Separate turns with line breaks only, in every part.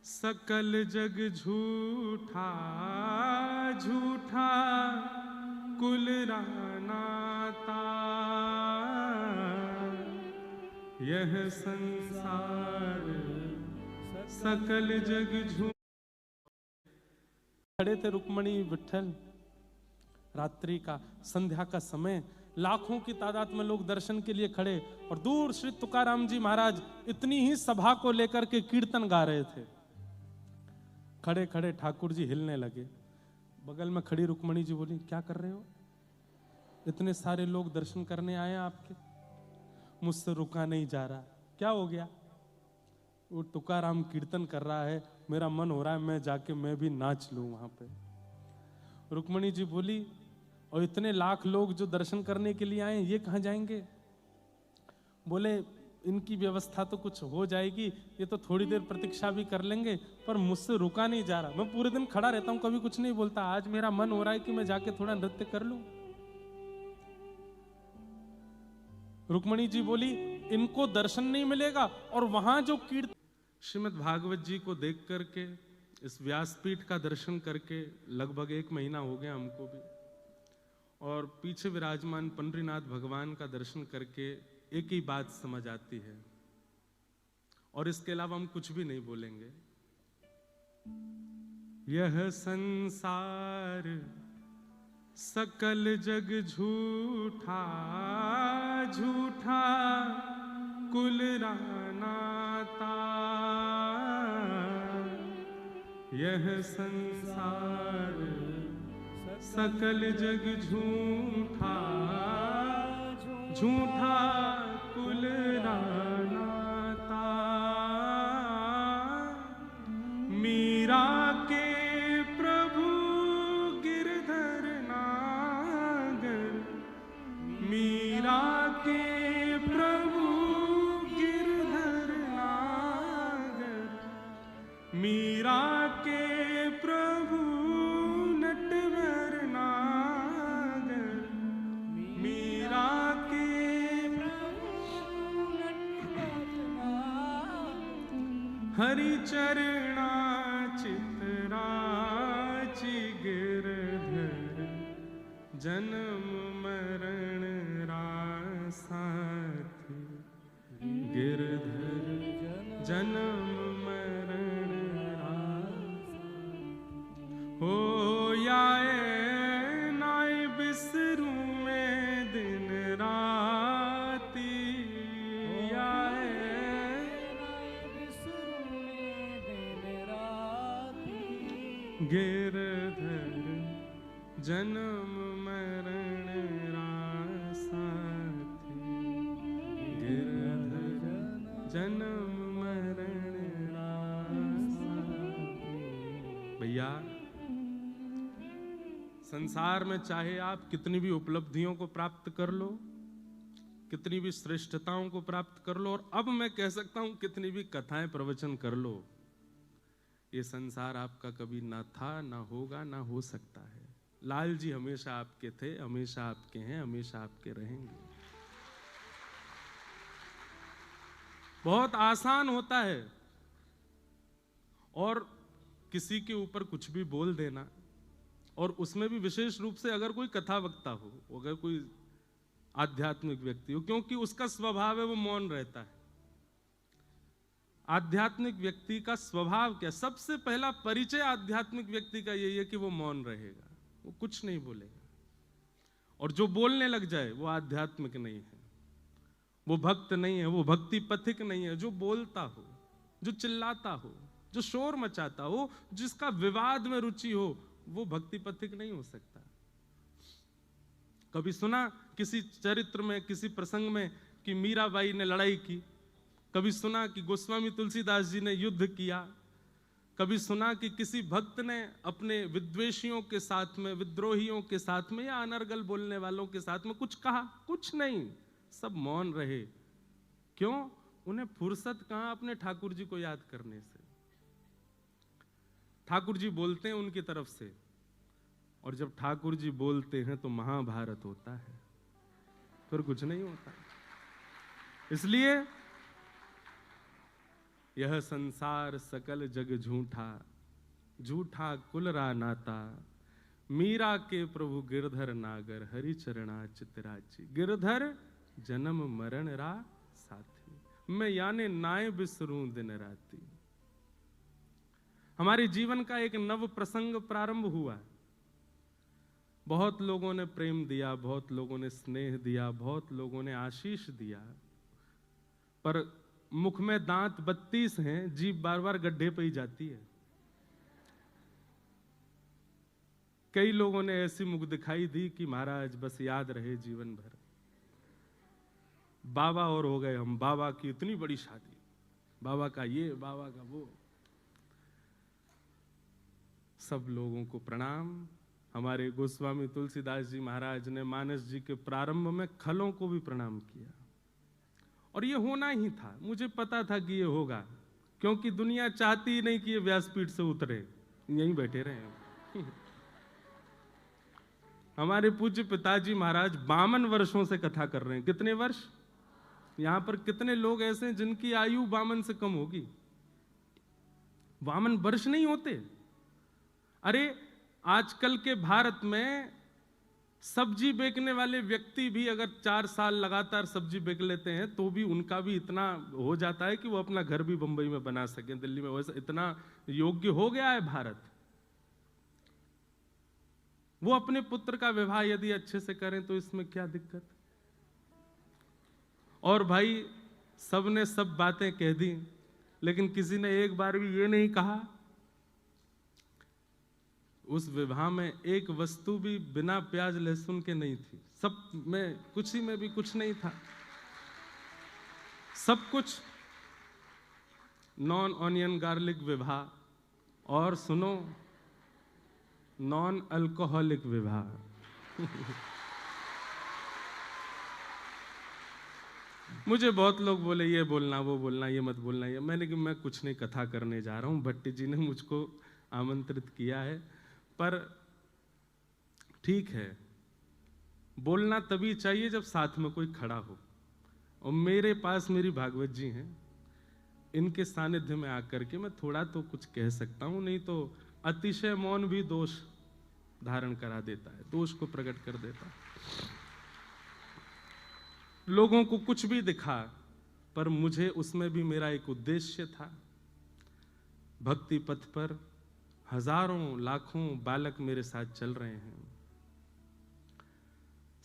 सकल जग झूठा झूठा कुल नाता, यह संसार सकल जग झूठा। खड़े थे रुक्मणी विठल, रात्रि का संध्या का समय, लाखों की तादाद में लोग दर्शन के लिए खड़े, और दूर श्री तुकाराम जी महाराज इतनी ही सभा को लेकर के कीर्तन गा रहे थे। खड़े खड़े ठाकुर जी हिलने लगे। बगल में खड़ी रुक्मणी जी बोली, क्या कर रहे हो? इतने सारे लोग दर्शन करने आए हैं आपके, मुझसे रुका नहीं जा रहा, क्या हो गया? वो तुकाराम कीर्तन कर रहा है, मेरा मन हो रहा है मैं जाके मैं भी नाच लूं वहां पे। रुक्मणी जी बोली, और इतने लाख लोग जो दर्शन करने के लिए आए ये कहां जाएंगे? बोले, इनकी व्यवस्था तो कुछ हो जाएगी, ये तो थोड़ी देर प्रतीक्षा भी कर लेंगे, पर मुझसे रुका नहीं जा रहा। मैं पूरे दिन खड़ा रहता हूं, कभी कुछ नहीं बोलता, आज मेरा मन हो रहा है कि मैं जाके थोड़ा नृत्य कर लूं। रुक्मणी जी बोली, इनको दर्शन नहीं मिलेगा, और वहां जो कीर्तन, श्रीमद् भागवत जी को देख करके, इस व्यासपीठ का दर्शन करके लगभग 1 महीना हो गया हमको भी, और पीछे विराजमान पंडरीनाथ भगवान का दर्शन करके एक ही बात समझ आती है, और इसके अलावा हम कुछ भी नहीं बोलेंगे। यह संसार सकल जग झूठा झूठा कुल नाता, यह संसार सकल जग झूठा झूठा कुल नाता। मीरा के प्रभु गिरधर नागर, मीरा के प्रभु गिरधर नागर, मीरा के प्रभु नटवर नागर, मीरा के प्रभु नटवर नागर, हरि चरणा चितराचि गिरधर, जन्म मरण रासाथी, गिरधर जन्म मरण रासाथी। हो याए नाय बिसरू में दिन राती, याए गिरधर जन्म मरण रासाथी, गिरधर जन्म मरण रासाथी। भैया, संसार में चाहे आप कितनी भी उपलब्धियों को प्राप्त कर लो, कितनी भी श्रेष्ठताओं को प्राप्त कर लो, और अब मैं कह सकता हूं कितनी भी कथाएं प्रवचन कर लो, ये संसार आपका कभी ना था, ना होगा, ना हो सकता है। लाल जी हमेशा आपके थे, हमेशा आपके हैं, हमेशा आपके रहेंगे। बहुत आसान होता है और किसी के ऊपर कुछ भी बोल देना, और उसमें भी विशेष रूप से अगर कोई कथा वक्ता हो, अगर कोई आध्यात्मिक व्यक्ति हो, क्योंकि उसका स्वभाव है वो मौन रहता है। आध्यात्मिक व्यक्ति का स्वभाव क्या? सबसे पहला परिचय आध्यात्मिक व्यक्ति का यही है कि वो मौन रहेगा, वो कुछ नहीं बोलेगा, और जो बोलने लग जाए वो आध्यात्मिक नहीं है, वो भक्त नहीं है, वो भक्ति पथिक नहीं है। जो बोलता हो, जो चिल्लाता हो, जो शोर मचाता हो, जिसका विवाद में रुचि हो, वो भक्ति पथिक नहीं हो सकता। कभी सुना किसी चरित्र में, किसी प्रसंग में कि मीराबाई ने लड़ाई की? कभी सुना कि गोस्वामी तुलसीदास जी ने युद्ध किया? कभी सुना कि किसी भक्त ने अपने विद्वेषियों के साथ में, विद्रोहियों के साथ में, या अनर्गल बोलने वालों के साथ में कुछ कहा? कुछ नहीं, सब मौन रहे। क्यों? उन्हें फुर्सत कहां अपने ठाकुर जी को याद करने से। ठाकुर जी बोलते हैं उनकी तरफ से, और जब ठाकुर जी बोलते हैं तो महाभारत होता है, फिर कुछ नहीं होता। इसलिए यह संसार सकल जग झूठा, झूठा कुलरा नाता, मीरा के प्रभु गिरधर नागर, हरि चरणा चितराची। गिरधर जन्म मरण रा साथी, मैं याने नाय बिसरूं दिन राती। हमारे जीवन का एक नव प्रसंग प्रारंभ हुआ। बहुत लोगों ने प्रेम दिया, बहुत लोगों ने स्नेह दिया, बहुत लोगों ने आशीष दिया, पर मुख में दांत 32 हैं, जीभ बार बार गड्ढे पे ही जाती है। कई लोगों ने ऐसी मुख दिखाई दी कि महाराज बस याद रहे जीवन भर। बाबा और हो गए हम, बाबा की इतनी बड़ी शादी, बाबा का ये, बाबा का वो। सब लोगों को प्रणाम। हमारे गोस्वामी तुलसीदास जी महाराज ने मानस जी के प्रारंभ में खलों को भी प्रणाम किया, और ये होना ही था। मुझे पता था कि ये होगा, क्योंकि दुनिया चाहती ही नहीं कि ये व्यासपीठ से उतरे, यहीं बैठे रहे। हमारे पूज्य पिताजी महाराज 52 वर्षों से कथा कर रहे हैं। कितने वर्ष? यहां पर कितने लोग ऐसे हैं जिनकी आयु 52 से कम होगी? 52 वर्ष नहीं होते। अरे आजकल के भारत में सब्जी बेचने वाले व्यक्ति भी अगर 4 साल लगातार सब्जी बेच लेते हैं तो भी उनका भी इतना हो जाता है कि वो अपना घर भी बंबई में बना सके, दिल्ली में। वैसे इतना योग्य हो गया है भारत। वो अपने पुत्र का विवाह यदि अच्छे से करें तो इसमें क्या दिक्कत? और भाई सबने सब बातें कह दी, लेकिन किसी ने एक बार भी ये नहीं कहा, उस विवाह में एक वस्तु भी बिना प्याज लहसुन के नहीं थी। सब में, कुछ ही में भी कुछ नहीं था, सब कुछ नॉन ऑनियन गार्लिक विवाह। और सुनो, नॉन अल्कोहलिक विवाह। मुझे बहुत लोग बोले ये बोलना, वो बोलना, ये मत बोलना। ये मैंने कि मैं कुछ नहीं, कथा करने जा रहा हूं। भट्टी जी ने मुझको आमंत्रित किया है, पर ठीक है, बोलना तभी चाहिए जब साथ में कोई खड़ा हो। और मेरे पास मेरी भागवत जी हैं, इनके सानिध्य में आकर के मैं थोड़ा तो कुछ कह सकता हूं, नहीं तो अतिशय मौन भी दोष धारण करा देता है, दोष को प्रकट कर देता है। लोगों को कुछ भी दिखा, पर मुझे उसमें भी मेरा एक उद्देश्य था। भक्ति पथ पर हजारों लाखों बालक मेरे साथ चल रहे हैं,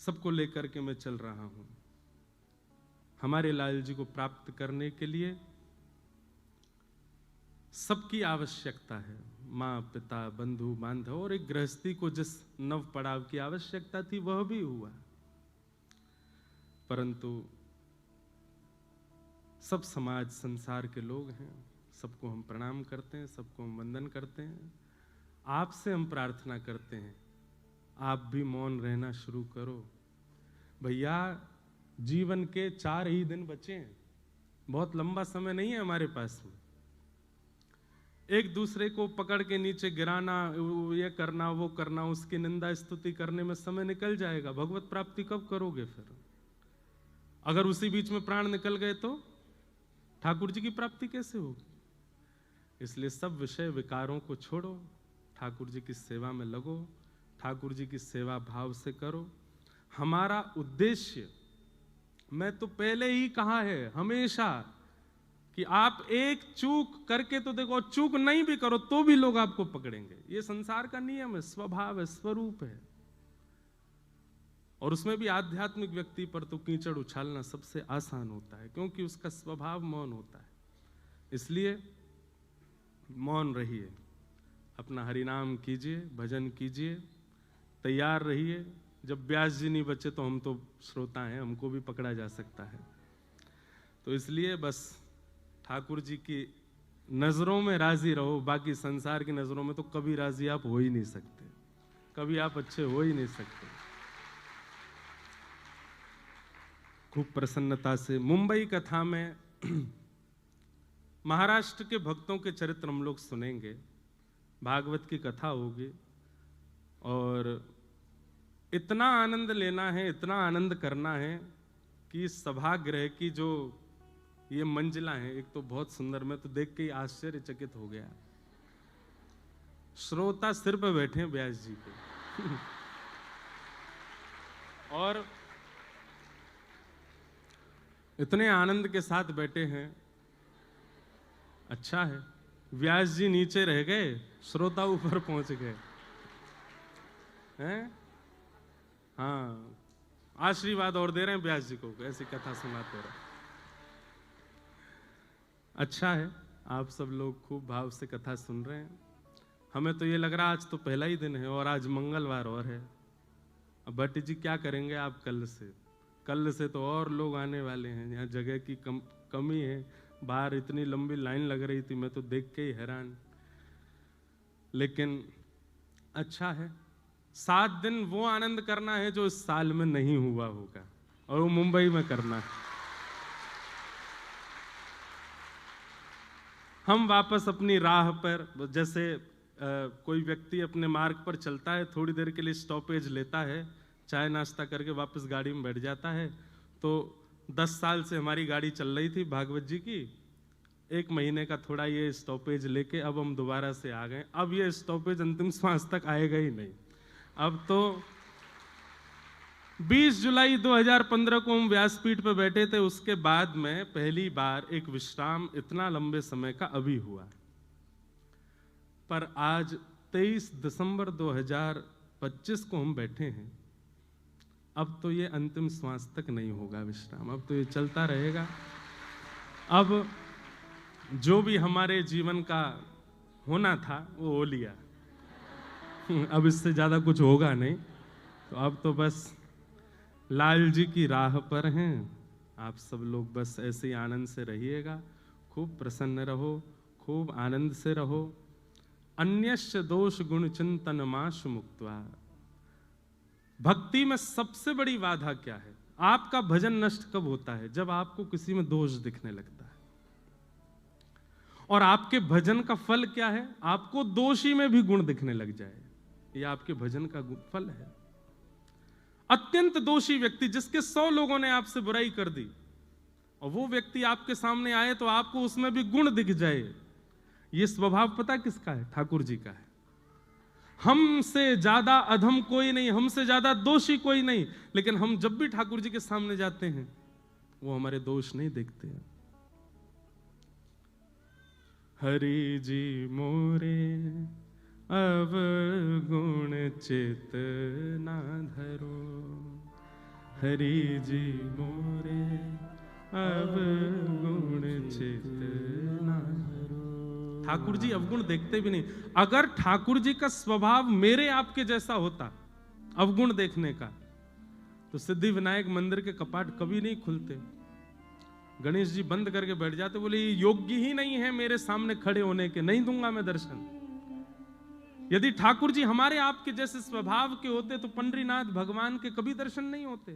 सबको लेकर के मैं चल रहा हूं। हमारे लाल जी को प्राप्त करने के लिए सबकी आवश्यकता है, माँ पिता बंधु बांधव, और एक गृहस्थी को जिस नव पड़ाव की आवश्यकता थी वह भी हुआ। परंतु सब समाज संसार के लोग हैं, सबको हम प्रणाम करते हैं, सबको हम वंदन करते हैं। आपसे हम प्रार्थना करते हैं, आप भी मौन रहना शुरू करो। भैया जीवन के 4 ही दिन बचे हैं, बहुत लंबा समय नहीं है हमारे पास में। एक दूसरे को पकड़ के नीचे गिराना, ये करना वो करना, उसकी निंदा स्तुति करने में समय निकल जाएगा। भगवत प्राप्ति कब करोगे फिर? अगर उसी बीच में प्राण निकल गए तो ठाकुर जी की प्राप्ति कैसे होगी? इसलिए सब विषय विकारों को छोड़ो, ठाकुर जी की सेवा में लगो, ठाकुर जी की सेवा भाव से करो। हमारा उद्देश्य, मैं तो पहले ही कहा है हमेशा, कि आप एक चूक करके तो देखो, चूक नहीं भी करो तो भी लोग आपको पकड़ेंगे। ये संसार का नियम है, स्वभाव है, स्वरूप है। और उसमें भी आध्यात्मिक व्यक्ति पर तो कीचड़ उछालना सबसे आसान होता है, क्योंकि उसका स्वभाव मौन होता है। इसलिए मौन रहिए, अपना हरिनाम कीजिए, भजन कीजिए, तैयार रहिए। जब व्यास जी नहीं बचे तो हम तो श्रोता हैं, हमको भी पकड़ा जा सकता है। तो इसलिए बस ठाकुर जी की नजरों में राजी रहो, बाकी संसार की नजरों में तो कभी राजी आप हो ही नहीं सकते, कभी आप अच्छे हो ही नहीं सकते। खूब प्रसन्नता से मुंबई कथा में महाराष्ट्र के भक्तों के चरित्र हम लोग सुनेंगे, भागवत की कथा होगी, और इतना आनंद लेना है, इतना आनंद करना है कि सभागृह की जो ये मंजिला है, एक तो बहुत सुंदर, मैं तो देख के ही आश्चर्यचकित हो गया। श्रोता सिर पे बैठे हैं व्यास जी के और इतने आनंद के साथ बैठे हैं। अच्छा है, व्यास जी नीचे रह गए, श्रोता ऊपर पहुंच गए हैं। हाँ, आशीर्वाद और दे रहे हैं व्यास जी को, ऐसी कथा सुनाते रहे। अच्छा है, आप सब लोग खूब भाव से कथा सुन रहे हैं। हमें तो ये लग रहा आज तो पहला ही दिन है और आज मंगलवार और है। अब भट्ट जी क्या करेंगे आप कल से तो और लोग आने वाले हैं। यहाँ जगह की कमी है, बाहर इतनी लंबी लाइन लग रही थी, मैं तो देख के ही हैरान। लेकिन अच्छा है, 7 दिन वो आनंद करना है जो इस साल में नहीं हुआ होगा, और वो मुंबई में करना है। हम वापस अपनी राह पर, जैसे कोई व्यक्ति अपने मार्ग पर चलता है, थोड़ी देर के लिए स्टॉपेज लेता है, चाय नाश्ता करके वापस गाड़ी में बैठ जाता है। तो 10 साल से हमारी गाड़ी चल रही थी भागवत जी की, 1 महीने का थोड़ा ये स्टॉपेज लेके अब हम दोबारा से आ गए। अब ये स्टॉपेज अंतिम श्वास तक आएगा ही नहीं। अब तो 20 जुलाई 2015 को हम व्यासपीठ पर बैठे थे, उसके बाद में पहली बार एक विश्राम इतना लंबे समय का अभी हुआ। पर आज 23 दिसंबर 2025 को हम बैठे हैं। अब तो ये अंतिम श्वास तक नहीं होगा विश्राम, अब तो ये चलता रहेगा। अब जो भी हमारे जीवन का होना था वो हो लिया, अब इससे ज्यादा कुछ होगा नहीं। तो अब तो बस लाल जी की राह पर हैं। आप सब लोग बस ऐसे ही आनंद से रहिएगा, खूब प्रसन्न रहो, खूब आनंद से रहो। अन्यस्य दोष गुण चिंतन माशु मुक्त्वा। भक्ति में सबसे बड़ी बाधा क्या है? आपका भजन नष्ट कब होता है? जब आपको किसी में दोष दिखने लगता है। और आपके भजन का फल क्या है? आपको दोषी में भी गुण दिखने लग जाए, ये आपके भजन का फल है। अत्यंत दोषी व्यक्ति, जिसके 100 लोगों ने आपसे बुराई कर दी, और वो व्यक्ति आपके सामने आए तो आपको उसमें भी गुण दिख जाए, ये स्वभाव पता किसका है? ठाकुर जी का है। हमसे ज्यादा अधम कोई नहीं, हमसे ज्यादा दोषी कोई नहीं, लेकिन हम जब भी ठाकुर जी के सामने जाते हैं वो हमारे दोष नहीं देखते हैं। हरि जी मोरे अवगुण चित ना धरो, हरि जी मोरे अवगुण चित ना धरो। ठाकुर जी अवगुण देखते भी नहीं। अगर ठाकुर जी का स्वभाव मेरे आपके जैसा होता अवगुण देखने का, तो सिद्धि विनायक मंदिर के कपाट कभी नहीं खुलते। गणेश जी बंद करके बैठ जाते, बोले ये योग्य ही नहीं है मेरे सामने खड़े होने के, नहीं दूंगा मैं दर्शन। यदि ठाकुर जी हमारे आपके जैसे स्वभाव के होते तो पंडरीनाथ भगवान के कभी दर्शन नहीं होते।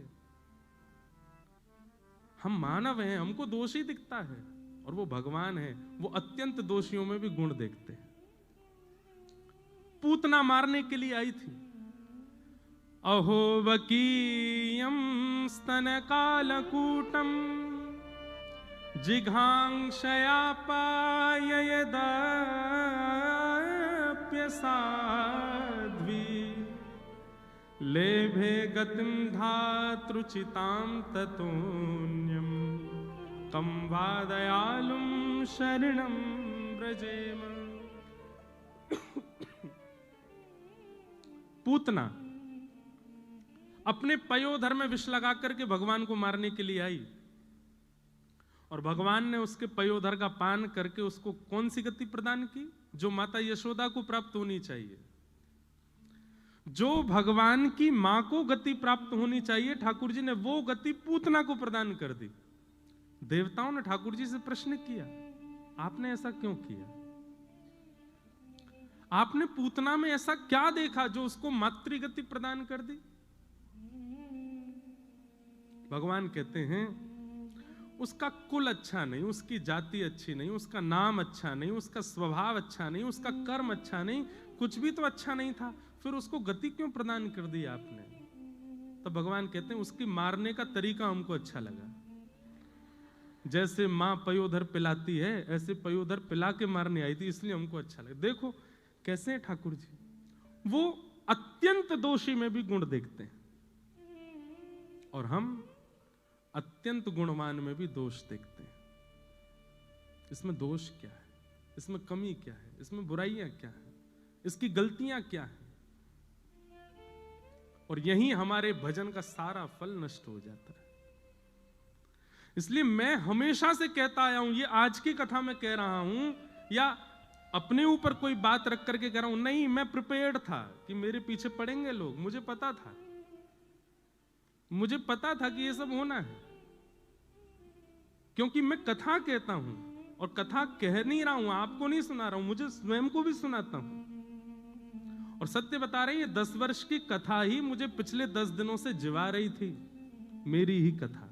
हम मानव हैं, हमको दोषी दिखता है, और वो भगवान है, वो अत्यंत दोषियों में भी गुण देखते हैं। पूतना मारने के लिए आई थी। अहो वकीयम स्तन कालकूटम जिघांक्षया पाययदाप्य साध्वी लेभे गतिम धातृचितां ततोन्यम कम वा दयालुम शरणं व्रजेम। पूतना अपने पयोधर में विष लगा करके भगवान को मारने के लिए आई, और भगवान ने उसके पयोधर का पान करके उसको कौन सी गति प्रदान की? जो माता यशोदा को प्राप्त होनी चाहिए, जो भगवान की मां को गति प्राप्त होनी चाहिए, ठाकुर जी ने वो गति पूतना को प्रदान कर दी। देवताओं ने ठाकुर जी से प्रश्न किया, आपने ऐसा क्यों किया? आपने पूतना में ऐसा क्या देखा जो उसको मातृगति प्रदान कर दी? भगवान कहते हैं उसका कुल अच्छा नहीं, उसकी जाति अच्छी नहीं, उसका नाम अच्छा नहीं, उसका स्वभाव अच्छा नहीं, उसका कर्म अच्छा नहीं, कुछ भी तो अच्छा नहीं था, फिर उसको गति क्यों प्रदान कर दी आपने? तो भगवान कहते हैं उसकी मारने का तरीका हमको अच्छा लगा। जैसे माँ पयोधर पिलाती है, ऐसे पयोधर पिला के मारने आई थी, इसलिए हमको अच्छा लगा। देखो कैसे हैं ठाकुर जी, वो अत्यंत दोषी में भी गुण देखते हैं, और हम अत्यंत गुणवान में भी दोष देखते हैं। इसमें दोष क्या है, इसमें कमी क्या है, इसमें बुराइयां क्या है, इसकी गलतियां क्या है, और यही हमारे भजन का सारा फल नष्ट हो जाता है। इसलिए मैं हमेशा से कहता आया हूं, ये आज की कथा में कह रहा हूं या अपने ऊपर कोई बात रख करके कह रहा हूं, नहीं, मैं प्रिपेयर्ड था कि मेरे पीछे पड़ेंगे लोग, मुझे पता था, मुझे पता था कि ये सब होना है, क्योंकि मैं कथा कहता हूं, और कथा कह नहीं रहा हूं, आपको नहीं सुना रहा हूं, मुझे स्वयं को भी सुनाता हूं। और सत्य बता रहे, ये 10 वर्ष की कथा ही मुझे पिछले 10 दिनों से जिवा रही थी, मेरी ही कथा,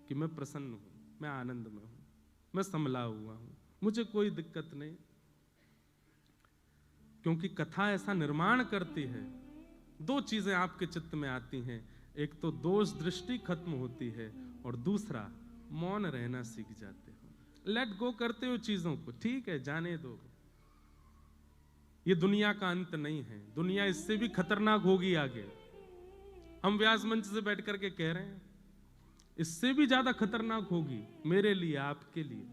कि मैं प्रसन्न हूं, मैं आनंद में हूं, मैं संभला हुआ हूं, मुझे कोई दिक्कत नहीं। क्योंकि कथा ऐसा निर्माण करती है, 2 चीजें आपके चित्त में आती हैं, एक तो दोष दृष्टि खत्म होती है, और दूसरा मौन रहना सीख जाते हो, लेट गो करते हो चीजों को, ठीक है जाने दो, ये दुनिया का अंत नहीं है, दुनिया इससे भी खतरनाक होगी आगे। हम व्यास मंच से बैठ करके कह रहे हैं, इससे भी ज्यादा खतरनाक होगी मेरे लिए, आपके लिए।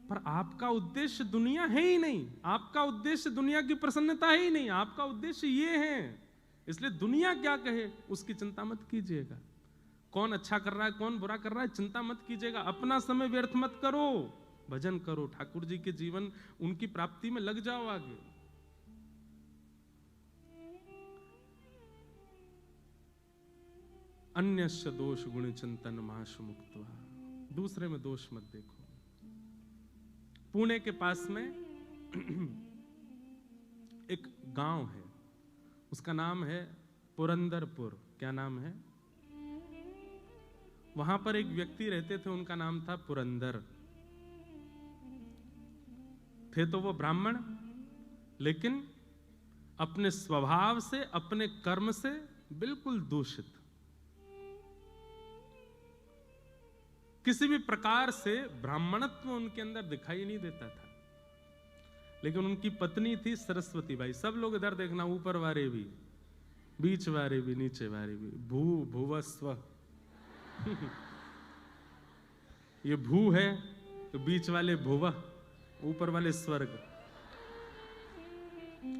पर आपका उद्देश्य दुनिया है ही नहीं, आपका उद्देश्य दुनिया की प्रसन्नता है ही नहीं, आपका उद्देश्य ये है। इसलिए दुनिया क्या कहे उसकी चिंता मत कीजिएगा, कौन अच्छा कर रहा है कौन बुरा कर रहा है चिंता मत कीजिएगा, अपना समय व्यर्थ मत करो, भजन करो, ठाकुर जी के जीवन उनकी प्राप्ति में लग जाओ आगे। अन्यस्य दोष गुण चिंतन माशु मुक्त्वा, दूसरे में दोष मत देखो। पुणे के पास में एक गांव है, उसका नाम है पुरंदरपुर। क्या नाम है? वहां पर एक व्यक्ति रहते थे, उनका नाम था पुरंदर। थे तो वो ब्राह्मण, लेकिन अपने स्वभाव से, अपने कर्म से बिल्कुल दूषित, किसी भी प्रकार से ब्राह्मणत्व उनके अंदर दिखाई नहीं देता था। लेकिन उनकी पत्नी थी सरस्वती बाई। सब लोग इधर देखना, ऊपर वाले भी, बीच वाले भी, नीचे वाले भी, भूवस्व ये भू है तो बीच वाले भुव, ऊपर वाले स्वर्ग,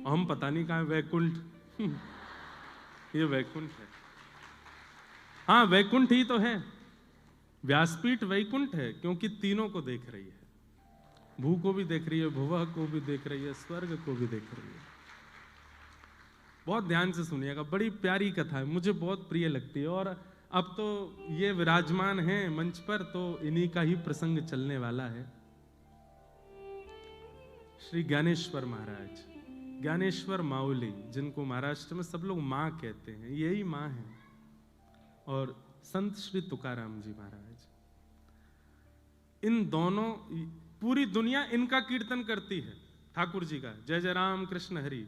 हम पता नहीं कहां वैकुंठ ये वैकुंठ है। हाँ, वैकुंठ ही तो है, व्यासपीठ वैकुंठ है, क्योंकि तीनों को देख रही है, भू को भी देख रही है, भुवः को भी देख रही है, स्वर्ग को भी देख रही है। बहुत ध्यान से सुनिएगा, बड़ी प्यारी कथा है, मुझे बहुत प्रिय लगती है। और अब तो ये विराजमान हैं मंच पर, तो इन्हीं का ही प्रसंग चलने वाला है। श्री ज्ञानेश्वर महाराज, ज्ञानेश्वर माउली, जिनको महाराष्ट्र में सब लोग माँ कहते हैं, यही माँ है। और संत श्री तुकाराम जी महाराज, इन दोनों, पूरी दुनिया इनका कीर्तन करती है, ठाकुर जी का, जय जय राम कृष्ण हरि,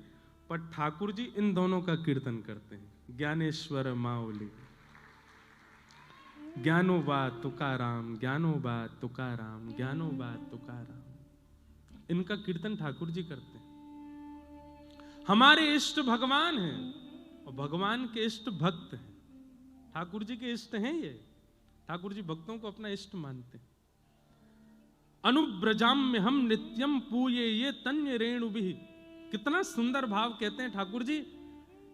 पर ठाकुर जी इन दोनों का कीर्तन करते हैं। ज्ञानेश्वर माउली, ज्ञानोबा तुकाराम, ज्ञानोबा तुकाराम, ज्ञानोबा तुकाराम, इनका कीर्तन ठाकुर जी करते हैं। हमारे इष्ट भगवान हैं और भगवान के इष्ट भक्त हैं, ठाकुर जी के इष्ट हैं ये। ठाकुर जी भक्तों को अपना इष्ट मानते हैं। अनुब्रजाम में हम नित्यम पूये ये तन्य रेणु भी, कितना सुंदर भाव कहते हैं ठाकुर जी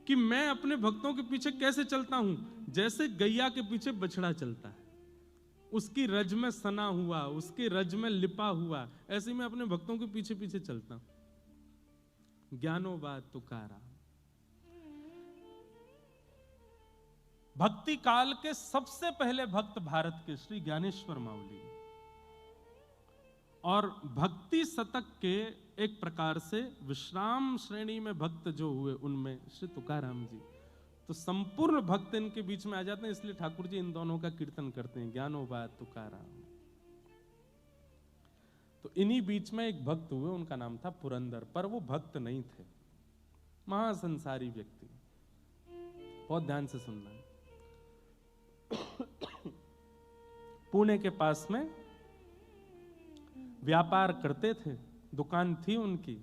कि मैं अपने भक्तों के पीछे कैसे चलता हूं, जैसे गैया के पीछे बछड़ा चलता है, उसकी रज में सना हुआ, उसके रज में लिपा हुआ, ऐसे मैं अपने भक्तों के पीछे पीछे चलता हूं। ज्ञानोबा तुकाराम, भक्ति काल के सबसे पहले भक्त भारत के श्री ज्ञानेश्वर माउली, और भक्ति शतक के एक प्रकार से विश्राम श्रेणी में भक्त जो हुए उनमें श्री तुकाराम जी, तो संपूर्ण भक्त इनके बीच में आ जाते हैं। इसलिए ठाकुर जी इन दोनों का कीर्तन करते हैं, ज्ञानोबा तुकाराम। तो इन्हीं बीच में एक भक्त हुए, उनका नाम था पुरंदर, पर वो भक्त नहीं थे, महासंसारी व्यक्ति। बहुत ध्यान से सुनना। पुणे के पास में व्यापार करते थे, दुकान थी उनकी।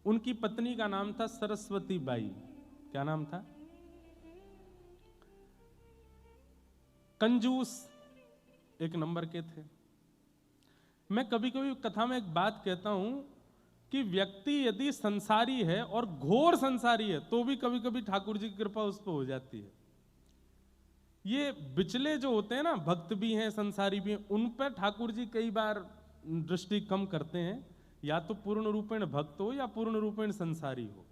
उनकी पत्नी का नाम था सरस्वती बाई। क्या नाम था? कंजूस एक नंबर के थे। मैं कभी कभी कथा में एक बात कहता हूं कि व्यक्ति यदि संसारी है और घोर संसारी है तो भी कभी कभी ठाकुर जी की कृपा उस पर हो जाती है। ये बिचले जो होते हैं ना, भक्त भी हैं संसारी भी हैं, उन पर ठाकुर जी कई बार दृष्टि कम करते हैं। या तो पूर्ण रूपेण भक्त हो या पूर्ण रूपेण संसारी हो।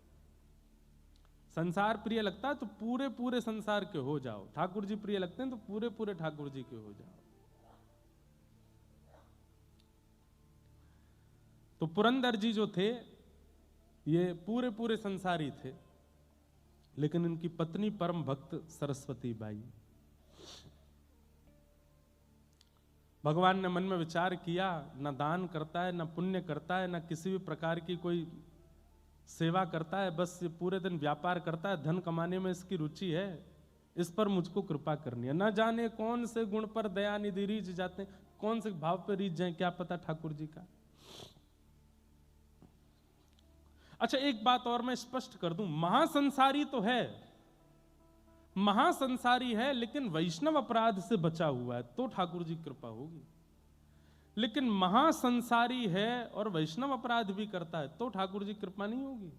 संसार प्रिय लगता है तो पूरे पूरे संसार के हो जाओ, ठाकुर जी प्रिय लगते हैं तो पूरे पूरे ठाकुर जी के हो जाओ। तो पुरंदर जी जो थे ये पूरे पूरे संसारी थे, लेकिन इनकी पत्नी परम भक्त सरस्वती बाई। भगवान ने मन में विचार किया, न दान करता है, न पुण्य करता है, न किसी भी प्रकार की कोई सेवा करता है, बस ये पूरे दिन व्यापार करता है, धन कमाने में इसकी रुचि है, इस पर मुझको कृपा करनी है। न जाने कौन से गुण पर दया निधि रीझ जाते हैं, कौन से भाव पर रीझ जाए, क्या पता ठाकुर जी का। अच्छा, एक बात और मैं स्पष्ट कर दूं, महासंसारी तो है, महासंसारी है, लेकिन वैष्णव अपराध से बचा हुआ है तो ठाकुर जी की कृपा होगी। लेकिन महासंसारी है और वैष्णव अपराध भी करता है तो ठाकुर जी की कृपा नहीं होगी।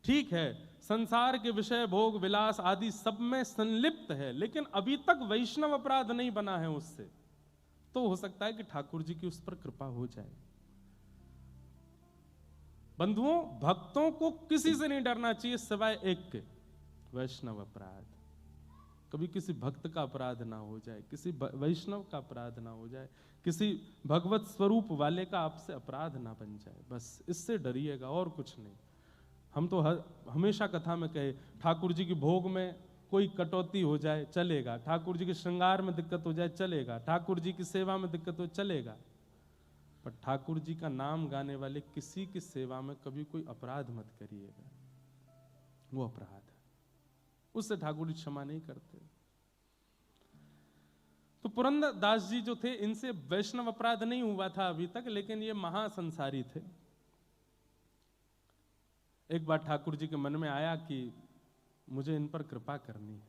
ठीक है, संसार के विषय भोग विलास आदि सब में संलिप्त है, लेकिन अभी तक वैष्णव अपराध नहीं बना है उससे, तो हो सकता है कि ठाकुर जी की उस पर कृपा हो जाए। बंधुओं, भक्तों को किसी से नहीं डरना चाहिए सिवाय एक के, वैष्णव अपराध। कभी किसी भक्त का अपराध ना हो जाए, किसी वैष्णव का अपराध ना हो जाए, किसी भगवत स्वरूप वाले का आपसे अपराध ना बन जाए, बस इससे डरिएगा और कुछ नहीं। हम तो हमेशा कथा में कहे, ठाकुर जी की भोग में कोई कटौती हो जाए चलेगा, ठाकुर जी के श्रृंगार में दिक्कत हो जाए चलेगा, ठाकुर जी की सेवा में दिक्कत हो चलेगा, पर ठाकुर जी का नाम गाने वाले किसी की सेवा में कभी कोई अपराध मत करिएगा, वो अपराध है, उससे ठाकुर जी क्षमा नहीं करते। तो पुरंदर दास जी जो थे, इनसे वैष्णव अपराध नहीं हुआ था अभी तक, लेकिन ये महासंसारी थे। एक बार ठाकुर जी के मन में आया कि मुझे इन पर कृपा करनी है,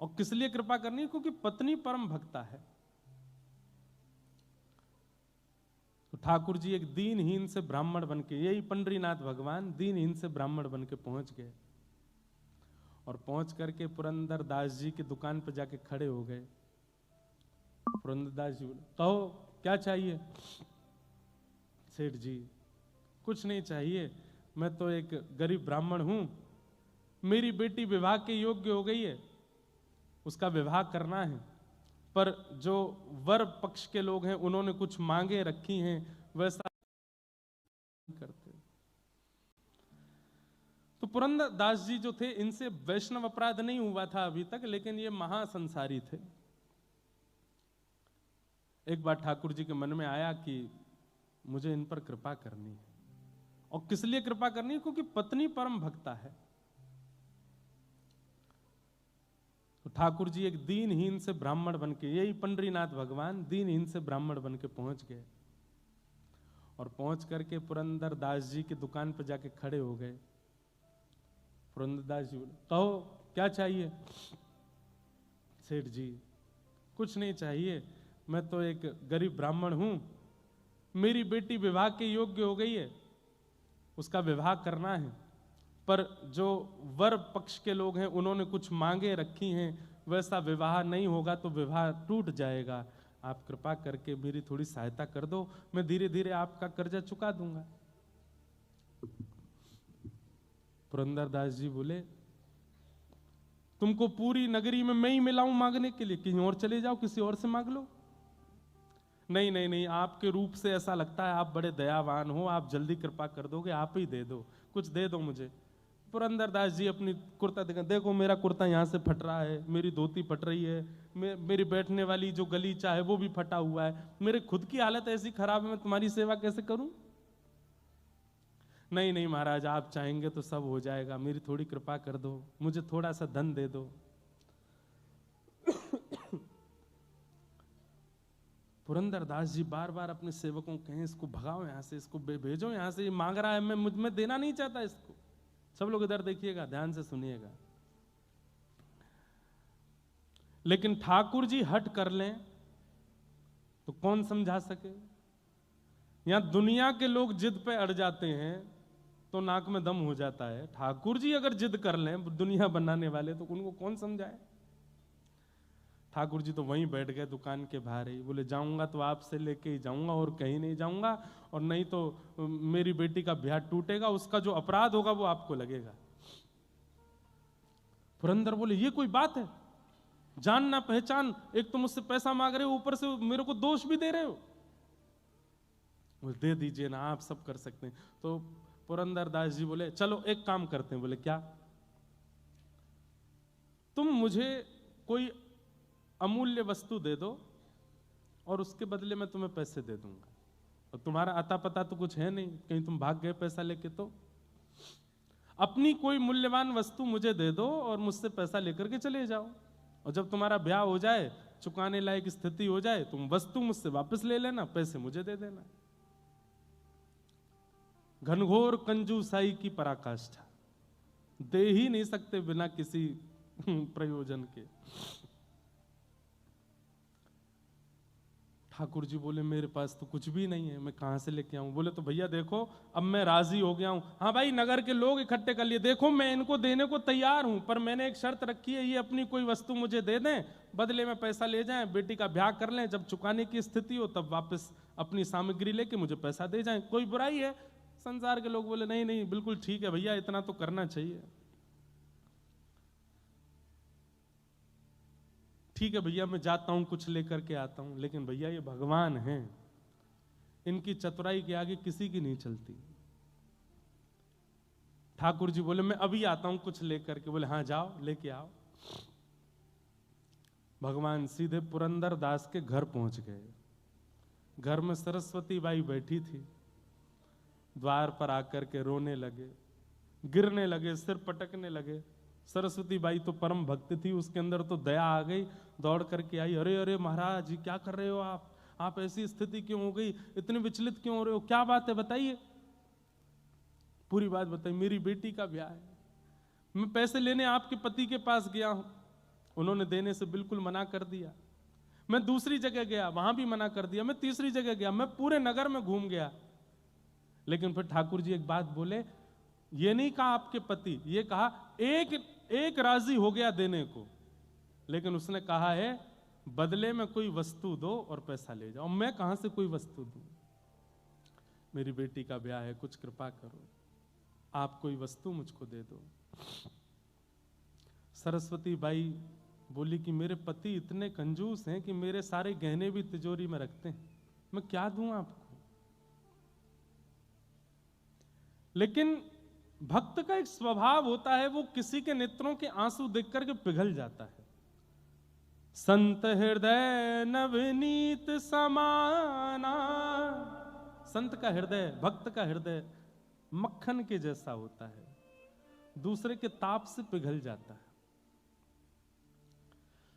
और किस लिए कृपा करनी है? क्योंकि पत्नी परम भक्ता है। तो ठाकुर जी एक दीनहीन से ब्राह्मण बनके, यही पंडरीनाथ भगवान दीनहीन से ब्राह्मण बनके पहुंच गए, और पहुंच करके पुरंदर दास जी की दुकान पर जाके खड़े हो गए। पुरंदर दास जी बोले, कहो क्या चाहिए? सेठ जी, कुछ नहीं चाहिए, मैं तो एक गरीब ब्राह्मण हूं, मेरी बेटी विवाह के योग्य हो गई है, उसका विवाह करना है, पर जो वर पक्ष के लोग हैं उन्होंने कुछ मांगे रखी हैं, वैसा करते। तो पुरंदर दास जी जो थे, इनसे वैष्णव अपराध नहीं हुआ था अभी तक, लेकिन ये महासंसारी थे। एक बार ठाकुर जी के मन में आया कि मुझे इन पर कृपा करनी है, और किस लिए कृपा करनी है? क्योंकि पत्नी परम भक्ता है। तो ठाकुर जी एक दीनहीन से ब्राह्मण बनके, यही पंडरीनाथ भगवान दीनहीन से ब्राह्मण बनके पहुंच गए, और पहुंच करके पुरंदर दास जी की दुकान पर जाके खड़े हो गए। पुरंदर दास जी बोले, कहो क्या चाहिए? सेठ जी, कुछ नहीं चाहिए, मैं तो एक गरीब ब्राह्मण हूं, मेरी बेटी विवाह के योग्य हो गई है, उसका विवाह करना है, पर जो वर पक्ष के लोग हैं उन्होंने कुछ मांगे रखी हैं, वैसा विवाह नहीं होगा तो विवाह टूट जाएगा, आप कृपा करके मेरी थोड़ी सहायता कर दो, मैं धीरे धीरे आपका कर्जा चुका दूंगा। पुरंदरदास जी बोले, तुमको पूरी नगरी में मैं ही मिलाऊं मांगने के लिए, कहीं और चले जाओ, किसी और से मांग लो। नहीं नहीं नहीं, आपके रूप से ऐसा लगता है आप बड़े दयावान हो, आप जल्दी कृपा कर दोगे, आप ही दे दो, कुछ दे दो मुझे। पुरंदरदास जी अपनी कुर्ता देखा, देखो मेरा कुर्ता यहाँ से फट रहा है, मेरी धोती फट रही है, मेरी बैठने वाली जो गलीचा है वो भी फटा हुआ है, मेरे खुद की हालत ऐसी खराब है, मैं तुम्हारी सेवा कैसे करूं? नहीं नहीं महाराज, आप चाहेंगे तो सब हो जाएगा, मेरी थोड़ी कृपा कर दो, मुझे थोड़ा सा धन दे दो। पुरंदरदास जी बार बार अपने सेवकों को कहें इसको भगाओ यहां से, इसको भेजो यहां से, ये मांग रहा है, मैं मुझ में देना नहीं चाहता इसको। सब लोग इधर देखिएगा, ध्यान से सुनिएगा। लेकिन ठाकुर जी हट कर लें तो कौन समझा सके। यहां दुनिया के लोग जिद पे अड़ जाते हैं तो नाक में दम हो जाता है, ठाकुर जी अगर जिद कर लें दुनिया बनाने वाले तो उनको कौन समझाए। ठाकुर जी तो वहीं बैठ गए दुकान के बाहर ही, बोले जाऊंगा तो आपसे लेके ही जाऊंगा और कहीं नहीं जाऊंगा, और नहीं तो मेरी बेटी का ब्याह टूटेगा, उसका जो अपराध होगा वो आपको लगेगा। पुरंदर बोले ये कोई बात है, जान ना पहचान, एक तो मुझसे पैसा मांग रहे हो, ऊपर से मेरे को दोष भी दे रहे हो। बोले दे दीजिए ना, आप सब कर सकते हैं। तो पुरंदरदास जी बोले चलो एक काम करते हैं। बोले क्या? तुम मुझे कोई अमूल्य वस्तु दे दो और उसके बदले में तुम्हें पैसे दे दूंगा, और तुम्हारा अता पता तो कुछ है नहीं, कहीं तुम भाग गए पैसा लेके, तो अपनी कोई मूल्यवान वस्तु मुझे दे दो और मुझसे पैसा लेकर के चले जाओ, और जब तुम्हारा ब्याह हो जाए, चुकाने लायक स्थिति हो जाए, तुम वस्तु मुझसे वापस ले लेना, पैसे मुझे दे देना। घनघोर कंजूसाई की पराकाष्ठा, दे ही नहीं सकते बिना किसी प्रयोजन के। ठाकुर जी बोले मेरे पास तो कुछ भी नहीं है, मैं कहां से लेके आऊं? बोले तो भैया देखो अब मैं राजी हो गया हूं। हाँ भाई, नगर के लोग इकट्ठे कर लिए, देखो मैं इनको देने को तैयार हूं, पर मैंने एक शर्त रखी है, ये अपनी कोई वस्तु मुझे दे दें, बदले में पैसा ले जाएं, बेटी का ब्याह कर लें, जब चुकाने की स्थिति हो तब वापस अपनी सामग्री लेके मुझे पैसा दे जाएं, कोई बुराई है? संसार के लोग बोले नहीं नहीं बिल्कुल ठीक है भैया, इतना तो करना चाहिए। ठीक है भैया, मैं जाता हूं, कुछ लेकर के आता हूं। लेकिन भैया ये भगवान हैं, इनकी चतुराई के आगे किसी की नहीं चलती। ठाकुर जी बोले मैं अभी आता हूं कुछ लेकर के। बोले हाँ जाओ, लेके आओ। भगवान सीधे पुरंदर दास के घर पहुंच गए। घर में सरस्वती बाई बैठी थी, द्वार पर आकर के रोने लगे, गिरने लगे, सिर पटकने लगे। सरस्वती बाई तो परम भक्त थी, उसके अंदर तो दया आ गई, दौड़ करके आई, अरे अरे महाराज जी क्या कर रहे हो आप ऐसी स्थिति क्यों हो गई, इतने विचलित क्यों हो रहे हो, क्या बात है बताइए। पूरी बात बताइए। मेरी बेटी का ब्याह है, मैं पैसे लेने आपके पति के पास गया हूं, उन्होंने देने से बिल्कुल मना कर दिया। मैं दूसरी जगह गया, वहां भी मना कर दिया। मैं तीसरी जगह गया, मैं पूरे नगर में घूम गया। लेकिन फिर ठाकुर जी एक बात बोले, ये नहीं कहा आपके पति, ये कहा एक राजी हो गया देने को, लेकिन उसने कहा है बदले में कोई वस्तु दो और पैसा ले जाओ। मैं कहां से कोई वस्तु दूं? मेरी बेटी का ब्याह है, कुछ कृपा करो, आप कोई वस्तु मुझको दे दो। सरस्वती बाई बोली कि मेरे पति इतने कंजूस हैं कि मेरे सारे गहने भी तिजोरी में रखते हैं, मैं क्या दूं आपको। लेकिन भक्त का एक स्वभाव होता है, वो किसी के नेत्रों के आंसू देख करके पिघल जाता है। संत हृदय नवनीत समाना, संत का हृदय, भक्त का हृदय मक्खन के जैसा होता है, दूसरे के ताप से पिघल जाता है।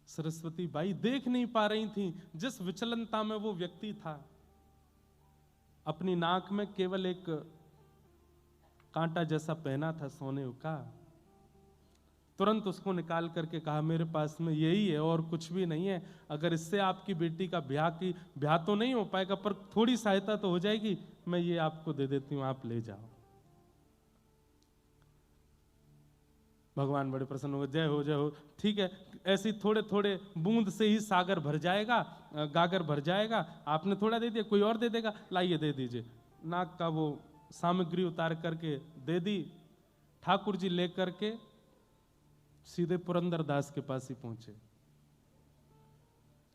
सरस्वती बाई देख नहीं पा रही थी जिस विचलनता में वो व्यक्ति था। अपनी नाक में केवल एक कांटा जैसा पहना था सोने का, तुरंत उसको निकाल करके कहा मेरे पास में यही है और कुछ भी नहीं है, अगर इससे आपकी बेटी का ब्याह तो नहीं हो पाएगा पर थोड़ी सहायता तो हो जाएगी, मैं ये आपको दे देती हूं, आप ले जाओ। भगवान बड़े प्रसन्न हो गए, जय हो जय हो, ठीक है, ऐसी थोड़े थोड़े बूंद से ही सागर भर जाएगा, गागर भर जाएगा, आपने थोड़ा दे दिया, कोई और दे देगा, लाइए दे दीजिए। नाक का वो सामग्री उतार करके दे दी। ठाकुर जी लेकर के सीधे पुरंदर दास के पास ही पहुंचे।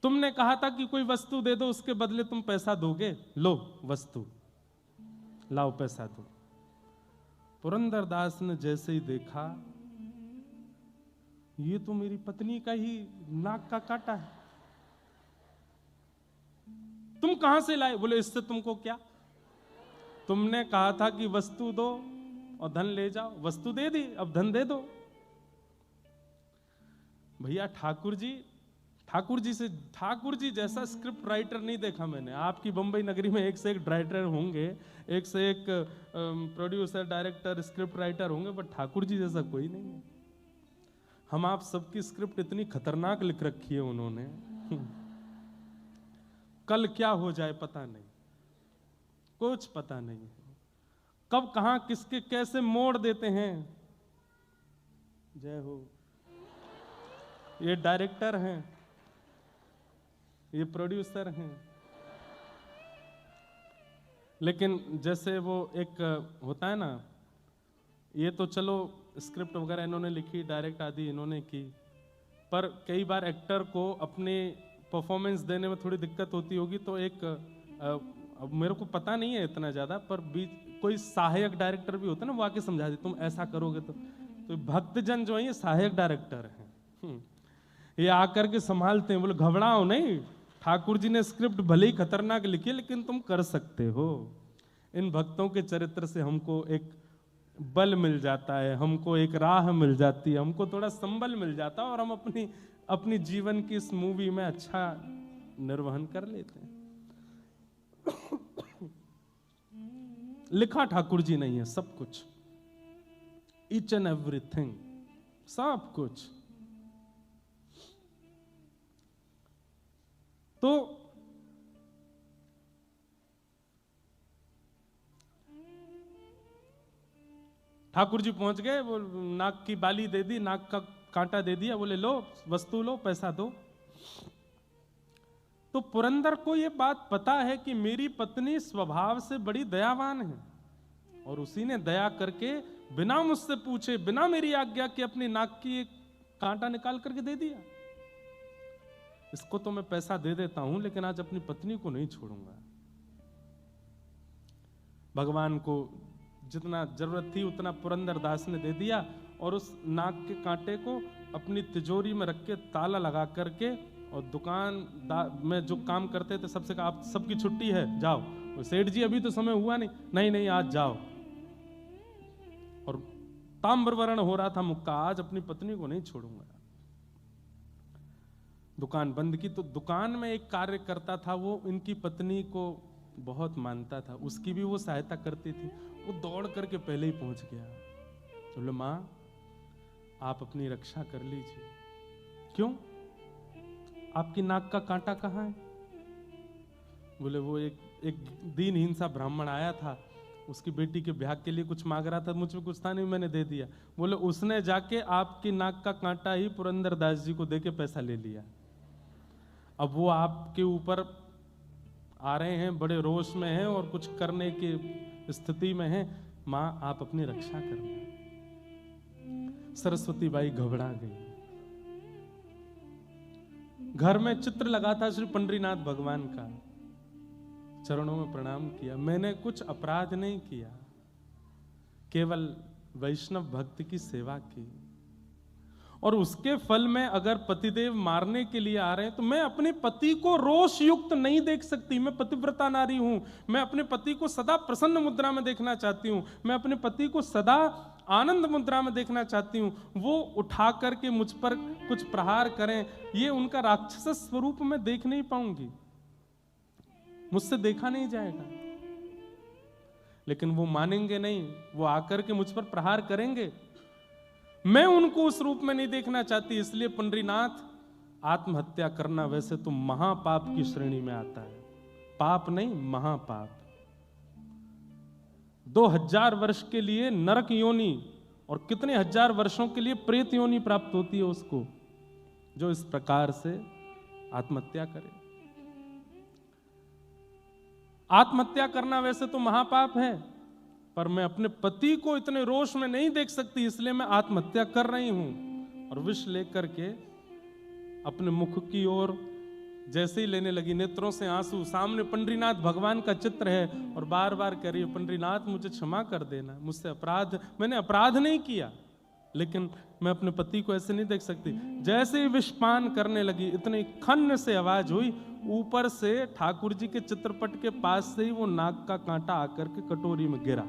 तुमने कहा था कि कोई वस्तु दे दो, उसके बदले तुम पैसा दोगे, लो वस्तु, लाओ पैसा दो। पुरंदर दास ने जैसे ही देखा, ये तो मेरी पत्नी का ही नाक का काटा है, तुम कहां से लाए? बोले इससे तुमको क्या, तुमने कहा था कि वस्तु दो और धन ले जाओ, वस्तु दे दी, अब धन दे दो। भैया ठाकुर जी ठाकुर जी जैसा स्क्रिप्ट राइटर नहीं देखा मैंने। आपकी बंबई नगरी में एक से एक राइटर होंगे, एक से एक प्रोड्यूसर, डायरेक्टर, स्क्रिप्ट राइटर होंगे, बट ठाकुर जी जैसा कोई नहीं है। हम आप सबकी स्क्रिप्ट इतनी खतरनाक लिख रखी है उन्होंने, कल क्या हो जाए पता नहीं, कुछ पता नहीं है, कब कहां किसके कैसे मोड़ देते हैं। जय हो। ये डायरेक्टर हैं, ये प्रोड्यूसर हैं, लेकिन जैसे वो एक होता है ना, ये तो चलो स्क्रिप्ट वगैरह इन्होंने लिखी, डायरेक्ट आदि इन्होंने की, पर कई बार एक्टर को अपने परफॉर्मेंस देने में थोड़ी दिक्कत होती होगी, तो एक अब मेरे को पता नहीं है इतना ज़्यादा, पर बीच कोई सहायक डायरेक्टर भी होता है ना, वो आके समझा दे तुम ऐसा करोगे तो भक्तजन जो है ये सहायक डायरेक्टर हैं, ये आकर के संभालते हैं, बोले घबराओ नहीं, ठाकुर जी ने स्क्रिप्ट भले ही खतरनाक लिखी है लेकिन तुम कर सकते हो। इन भक्तों के चरित्र से हमको एक बल मिल जाता है, हमको एक राह मिल जाती है, हमको थोड़ा संबल मिल जाता है, और हम अपनी जीवन की इस मूवी में अच्छा निर्वहन कर लेते हैं। लिखा ठाकुर जी नहीं है सब कुछ, ईच एंड एवरीथिंग, सब कुछ। तो ठाकुर जी पहुंच गए, वो नाक की बाली दे दी, नाक का कांटा दे दिया, बोले लो वस्तु लो, पैसा दो। तो पुरंदर को ये बात पता है कि मेरी पत्नी स्वभाव से बड़ी दयावान है, और उसी ने दया करके बिना मुझसे पूछे, बिना मेरी आज्ञा के अपनी नाक की एक कांटा निकाल करके दे दिया। इसको तो मैं पैसा दे देता हूं, लेकिन आज अपनी पत्नी को नहीं छोड़ूंगा। भगवान को जितना जरूरत थी उतना पुरंदर दास ने दे दिया, और उस नाक के कांटे को अपनी तिजोरी में रख के ताला लगा करके, और दुकान में जो काम करते थे सबसे कहा आप सबकी छुट्टी है, जाओ। सेठ जी अभी तो समय हुआ नहीं, नहीं आज जाओ। और ताम्रवर्ण हो रहा था मुक्का, आज अपनी पत्नी को नहीं छोड़ूंगा। दुकान बंद की, तो दुकान में एक कार्य करता था, वो इनकी पत्नी को बहुत मानता था, उसकी भी वो सहायता करती थी। वो दौड़ करके पहले ही पहुंच गया, बोले मां आप अपनी रक्षा कर लीजिए। क्यों, आपकी नाक का कांटा कहाँ है? बोले वो एक दीनहीन सा ब्राह्मण आया था, उसकी बेटी के ब्याह के लिए कुछ मांग रहा था, मुझ में कुछ था नहीं, मैंने दे दिया। बोले उसने जाके आपकी नाक का कांटा ही पुरंदर दास जी को देके पैसा ले लिया। अब वो आपके ऊपर आ रहे हैं, बड़े रोष में हैं और कुछ करने की स्थिति में हैं। मां आप अपनी रक्षा करना। सरस्वती बाई घबरा गई। घर में चित्र लगा था श्री पंडरीनाथ भगवान का, चरणों में प्रणाम किया। मैंने कुछ अपराध नहीं किया, केवल वैष्णव भक्त की सेवा की, और उसके फल में अगर पतिदेव मारने के लिए आ रहे हैं तो मैं अपने पति को रोष युक्त नहीं देख सकती। मैं पतिव्रता नारी हूं, मैं अपने पति को सदा प्रसन्न मुद्रा में देखना चाहती हूं, मैं अपने पति को सदा आनंद मुद्रा में देखना चाहती हूं। वो उठा करके मुझ पर कुछ प्रहार करें, ये उनका राक्षस स्वरूप मैं देख नहीं पाऊंगी, मुझसे देखा नहीं जाएगा। लेकिन वो मानेंगे नहीं, वो आकर के मुझ पर प्रहार करेंगे, मैं उनको उस रूप में नहीं देखना चाहती। इसलिए पंडरीनाथ, आत्महत्या करना वैसे तो महापाप की श्रेणी में आता है, पाप नहीं महापाप। 2000 वर्ष के लिए नरक योनि और कितने हजार वर्षों के लिए प्रेत योनि प्राप्त होती है उसको, जो इस प्रकार से आत्महत्या करे। आत्महत्या करना वैसे तो महापाप है, पर मैं अपने पति को इतने रोष में नहीं देख सकती, इसलिए मैं आत्महत्या कर रही हूं। और विष लेकर के अपने मुख की ओर जैसे ही लेने लगी, नेत्रों से आंसू, सामने पंडरीनाथ भगवान का चित्र है, और बार बार कह रही है पंडरीनाथ मुझे क्षमा कर देना, मुझसे अपराध, मैंने अपराध नहीं किया, लेकिन मैं अपने पति को ऐसे नहीं देख सकती। जैसे ही विषपान करने लगी, इतनी खन्न से आवाज हुई, ऊपर से ठाकुर जी के चित्रपट के पास से ही वो नाक का कांटा आकर के कटोरी में गिरा,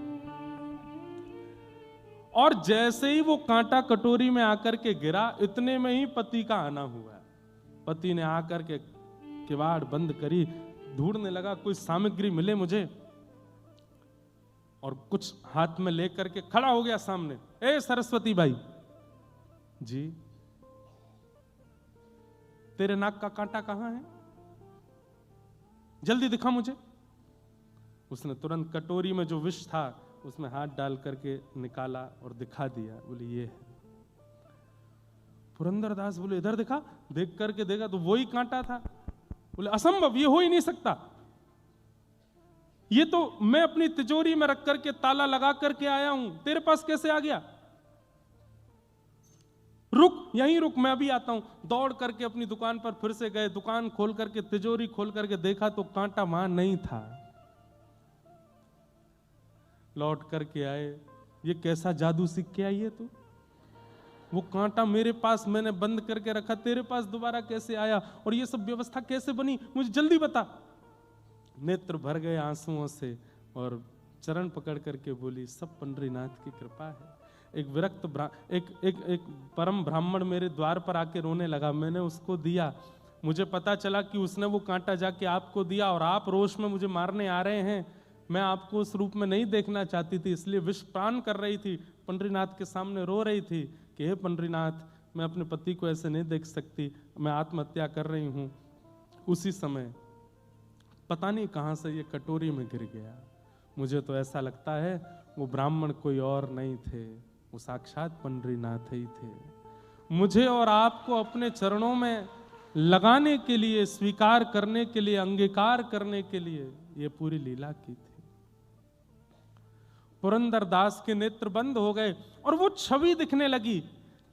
और जैसे ही वो कांटा कटोरी में आकर के गिरा, इतने में ही पति का आना हुआ। पति ने आकर के किवाड़ बंद करी, ढूंढने लगा कोई सामग्री मिले मुझे, और कुछ हाथ में लेकर के खड़ा हो गया सामने। ए सरस्वती बाई जी, तेरे नाक का कांटा कहां है, जल्दी दिखा मुझे। उसने तुरंत कटोरी में जो विष था उसमें हाथ डाल करके निकाला और दिखा दिया। बोले ये है। पुरंदरदास बोले इधर दिखा। देख करके देखा तो वही कांटा था। बोले असंभव, ये हो ही नहीं सकता, ये तो मैं अपनी तिजोरी में रख करके ताला लगा करके आया हूं, तेरे पास कैसे आ गया। रुक, यहीं रुक, मैं अभी आता हूं। दौड़ करके अपनी दुकान पर फिर से गए, दुकान खोल करके तिजोरी खोल करके देखा तो कांटा वहां नहीं था। लौट करके आए, ये कैसा जादू सीख के आई है तू, वो कांटा मेरे पास मैंने बंद करके रखा, तेरे पास दोबारा कैसे आया, और ये सब व्यवस्था कैसे बनी, मुझे जल्दी बता। नेत्र भर गए आंसुओं से और चरण पकड़ करके बोली सब पंडरीनाथ की कृपा है। एक विरक्त एक परम ब्राह्मण मेरे द्वार पर आके रोने लगा, मैंने उसको दिया, मुझे पता चला कि उसने वो कांटा जाके आपको दिया और आप रोष में मुझे मारने आ रहे हैं। मैं आपको उस रूप में नहीं देखना चाहती थी, इसलिए विष पान कर रही थी, पंडरीनाथ के सामने रो रही थी कि हे पंडरीनाथ, मैं अपने पति को ऐसे नहीं देख सकती, मैं आत्महत्या कर रही हूं। उसी समय पता नहीं कहां से ये कटोरी में गिर गया। मुझे तो ऐसा लगता है वो ब्राह्मण कोई और नहीं थे, वो साक्षात पंडरीनाथ ही थे। मुझे और आपको अपने चरणों में लगाने के लिए, स्वीकार करने के लिए, अंगीकार करने के लिए ये पूरी लीला की थी। पुरंदरदास के नेत्र बंद हो गए और वो छवि दिखने लगी।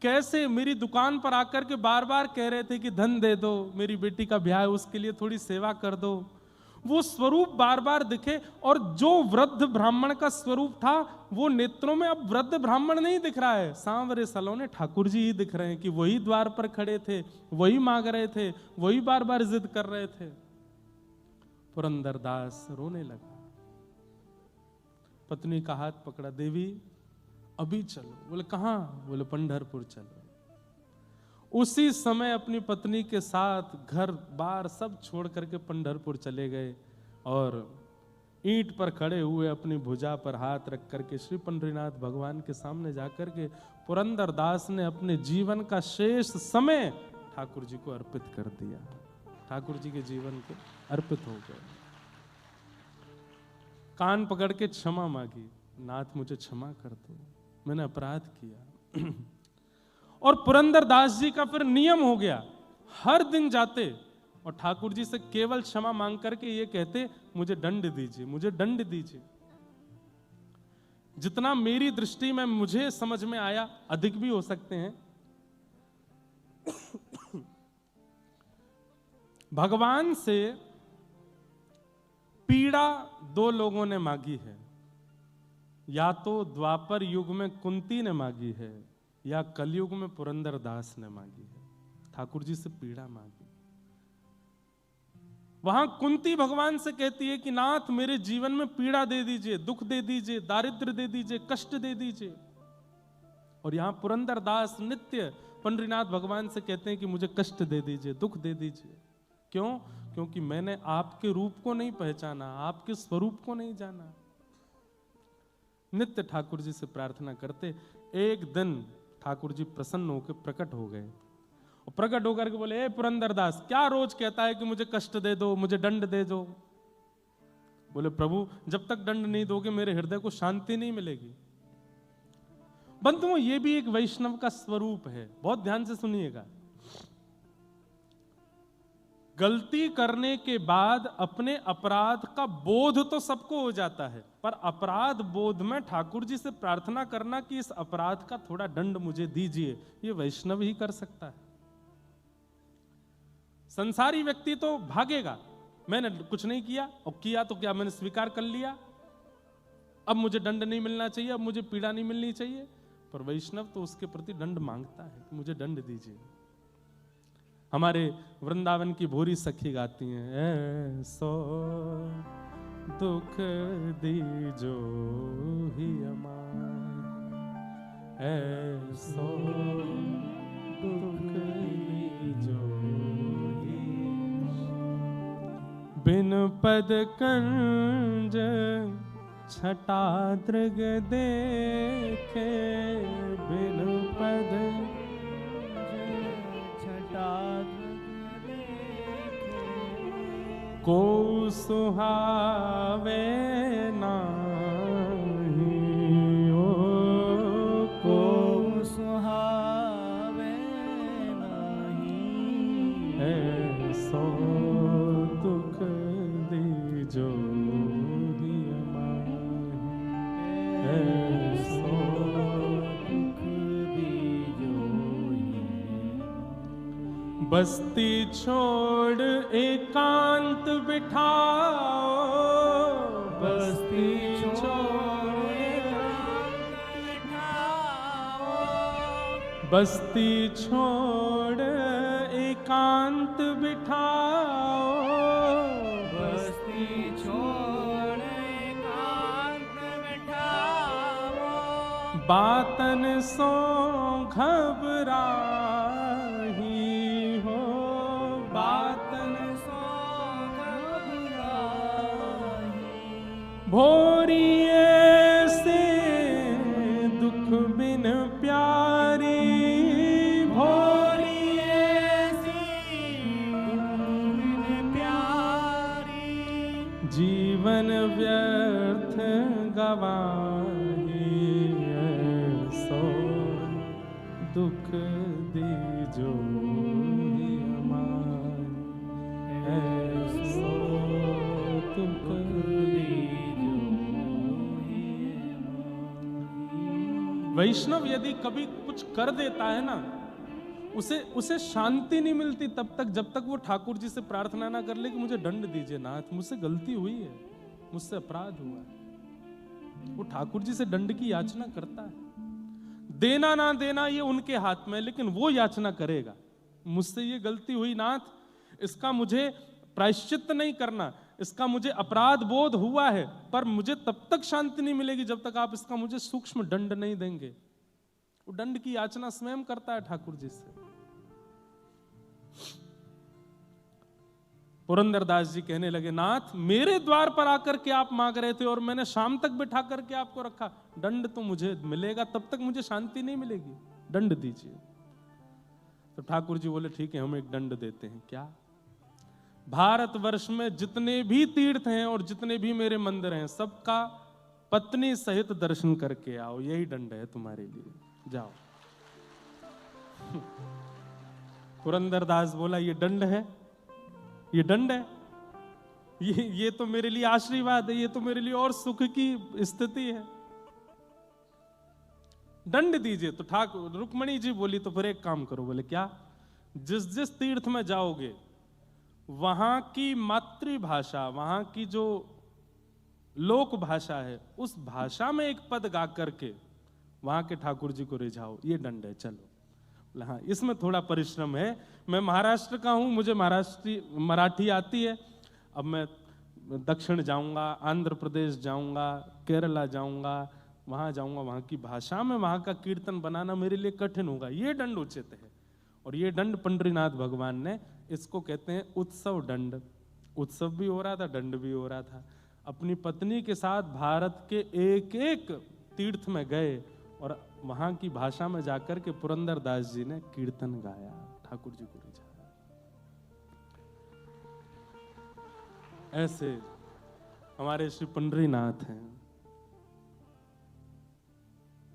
कैसे मेरी दुकान पर आकर के बार बार कह रहे थे कि धन दे दो, मेरी बेटी का ब्याह है, उसके लिए थोड़ी सेवा कर दो। वो स्वरूप बार बार दिखे, और जो वृद्ध ब्राह्मण का स्वरूप था वो नेत्रों में अब वृद्ध ब्राह्मण नहीं दिख रहा है, सांवरे सलोने ठाकुर जी ही दिख रहे हैं कि वही द्वार पर खड़े थे, वही मांग रहे थे, वही बार बार जिद कर रहे थे। पुरंदरदास रोने लगा, पत्नी का हाथ पकड़ा, देवी अभी चलो। बोले कहां? बोले पंढरपुर चलो। उसी समय अपनी पत्नी के साथ घर बार सब छोड़ करके पंढरपुर चले गए, और ईंट पर खड़े हुए अपनी भुजा पर हाथ रख करके श्री पंडरीनाथ भगवान के सामने जाकर के पुरंदरदास ने अपने जीवन का शेष समय ठाकुर जी को अर्पित कर दिया। ठाकुर जी के जीवन के अर्पित हो गए। कान पकड़ के क्षमा मांगी, नाथ मुझे क्षमा कर दो, मैंने अपराध किया। और पुरंदरदास जी का फिर नियम हो गया, हर दिन जाते और ठाकुर जी से केवल क्षमा मांग करके ये कहते मुझे दंड दीजिए, मुझे दंड दीजिए। जितना मेरी दृष्टि में मुझे समझ में आया, अधिक भी हो सकते हैं। भगवान से पीड़ा दो लोगों ने मांगी है, या तो द्वापर युग में कुंती ने मांगी है, या कलयुग में पुरंदरदास ने मांगी है। ठाकुर जी से पीड़ा मांगी। वहां कुंती भगवान से कहती है कि नाथ मेरे जीवन में पीड़ा दे दीजिए, दुख दे दीजिए, दारिद्र्य दे दीजिए, कष्ट दे दीजिए। और यहां पुरंदरदास नित्य पंडरीनाथ भगवान से कहते हैं कि मुझे कष्ट दे दीजिए, दुख दे दीजिए। क्यों? क्योंकि मैंने आपके रूप को नहीं पहचाना, आपके स्वरूप को नहीं जाना। नित्य ठाकुर जी से प्रार्थना करते। एक दिन ठाकुर जी प्रसन्न होकर प्रकट हो गए, और प्रकट होकर के बोले, ए पुरंदरदास, क्या रोज कहता है कि मुझे कष्ट दे दो, मुझे दंड दे दो। बोले प्रभु, जब तक दंड नहीं दोगे मेरे हृदय को शांति नहीं मिलेगी। बंधुओं, ये भी एक वैष्णव का स्वरूप है, बहुत ध्यान से सुनिएगा। गलती करने के बाद अपने अपराध का बोध तो सबको हो जाता है, पर अपराध बोध में ठाकुर जी से प्रार्थना करना कि इस अपराध का थोड़ा दंड मुझे दीजिए, ये वैष्णव ही कर सकता है। संसारी व्यक्ति तो भागेगा, मैंने कुछ नहीं किया, और किया तो क्या, मैंने स्वीकार कर लिया, अब मुझे दंड नहीं मिलना चाहिए, अब मुझे पीड़ा नहीं मिलनी चाहिए। पर वैष्णव तो उसके प्रति दंड मांगता है कि मुझे दंड दीजिए। हमारे वृंदावन की भोरी सखी गाती हैं, ऐसो दुख दीजो ही अमार, ऐसो दुख दीजो पद कंज छटा दृग देखे, बिनु पद
छटा दृग देखे,
को सुहावे नाही, ओ को
सुहावे नहीं,
ऐसो दुख दीजो हिय माहि, ऐसो
दुख दीजो
बस्ती छोड़ एकांत बिठाओ, बस्ती छोड़ बस्ती छोड़ एकांत बिठाओ,
बस्ती छोड़ एकांत बिठाओ,
बातन सो घबराही हो, बातन
सो घबराही,
भोरी ऐसे दुख बिन प्यारी, भोरी
ऐसी बिन प्यारी,
जीवन व्यर्थ गवाही, ऐसो दुख दीजो हिय माहि, ऐसो दुख दीजो हिय माहि। वैष्णव यदि कभी कुछ कर देता है ना, उसे शांति नहीं मिलती तब तक जब तक वो ठाकुर जी से प्रार्थना ना कर ले कि मुझे दंड दीजिए नाथ, मुझसे गलती हुई है, मुझसे अपराध हुआ है। वो ठाकुर जी से दंड की याचना करता है। देना ना देना ये उनके हाथ में है, लेकिन वो याचना करेगा, मुझसे ये गलती हुई नाथ, इसका मुझे प्रायश्चित नहीं करना, इसका मुझे अपराध बोध हुआ है, पर मुझे तब तक शांति नहीं मिलेगी जब तक आप इसका मुझे सूक्ष्म दंड नहीं देंगे। वो दंड की याचना स्वयं करता है ठाकुर जी से। पुरंदरदास जी कहने लगे, नाथ मेरे द्वार पर आकर के आप मांग रहे थे और मैंने शाम तक बिठा करके आपको रखा, दंड तो मुझे मिलेगा, तब तक मुझे शांति नहीं मिलेगी, दंड दीजिए। तो ठाकुर जी बोले ठीक है, हम एक दंड देते हैं। क्या? भारतवर्ष में जितने भी तीर्थ हैं और जितने भी मेरे मंदिर हैं, सबका पत्नी सहित दर्शन करके आओ, यही दंड है तुम्हारे लिए, जाओ। पुरंदरदास बोला, ये दंड है, ये दंड है, ये तो मेरे लिए आशीर्वाद है, ये तो मेरे लिए और सुख की स्थिति है, दंड दीजिए। तो ठाकुर रुक्मणी जी बोली, तो फिर एक काम करो। बोले क्या? जिस जिस तीर्थ में जाओगे वहां की मातृभाषा, वहां की जो लोक भाषा है, उस भाषा में एक पद गा करके वहां के ठाकुर जी को रिझाओ, ये दंड है। चलो, हाँ इसमें थोड़ा परिश्रम है, मैं महाराष्ट्र का हूं, मुझे मराठी आती है, अब मैं दक्षिण जाऊंगा, आंध्र प्रदेश जाऊंगा, केरला जाऊंगा, वहां जाऊंगा, वहां की भाषा में वहां का कीर्तन बनाना मेरे लिए कठिन होगा, ये दंड उचित है। और ये दंड पंडरीनाथ भगवान ने, इसको कहते हैं उत्सव दंड। उत्सव भी हो रहा था, दंड भी हो रहा था। अपनी पत्नी के साथ भारत के एक एक तीर्थ में गए और वहां की भाषा में जाकर के पुरंदरदास जी ने कीर्तन गाया, ठाकुर जी को रिझाया। ऐसे हमारे श्री पंडरीनाथ हैं।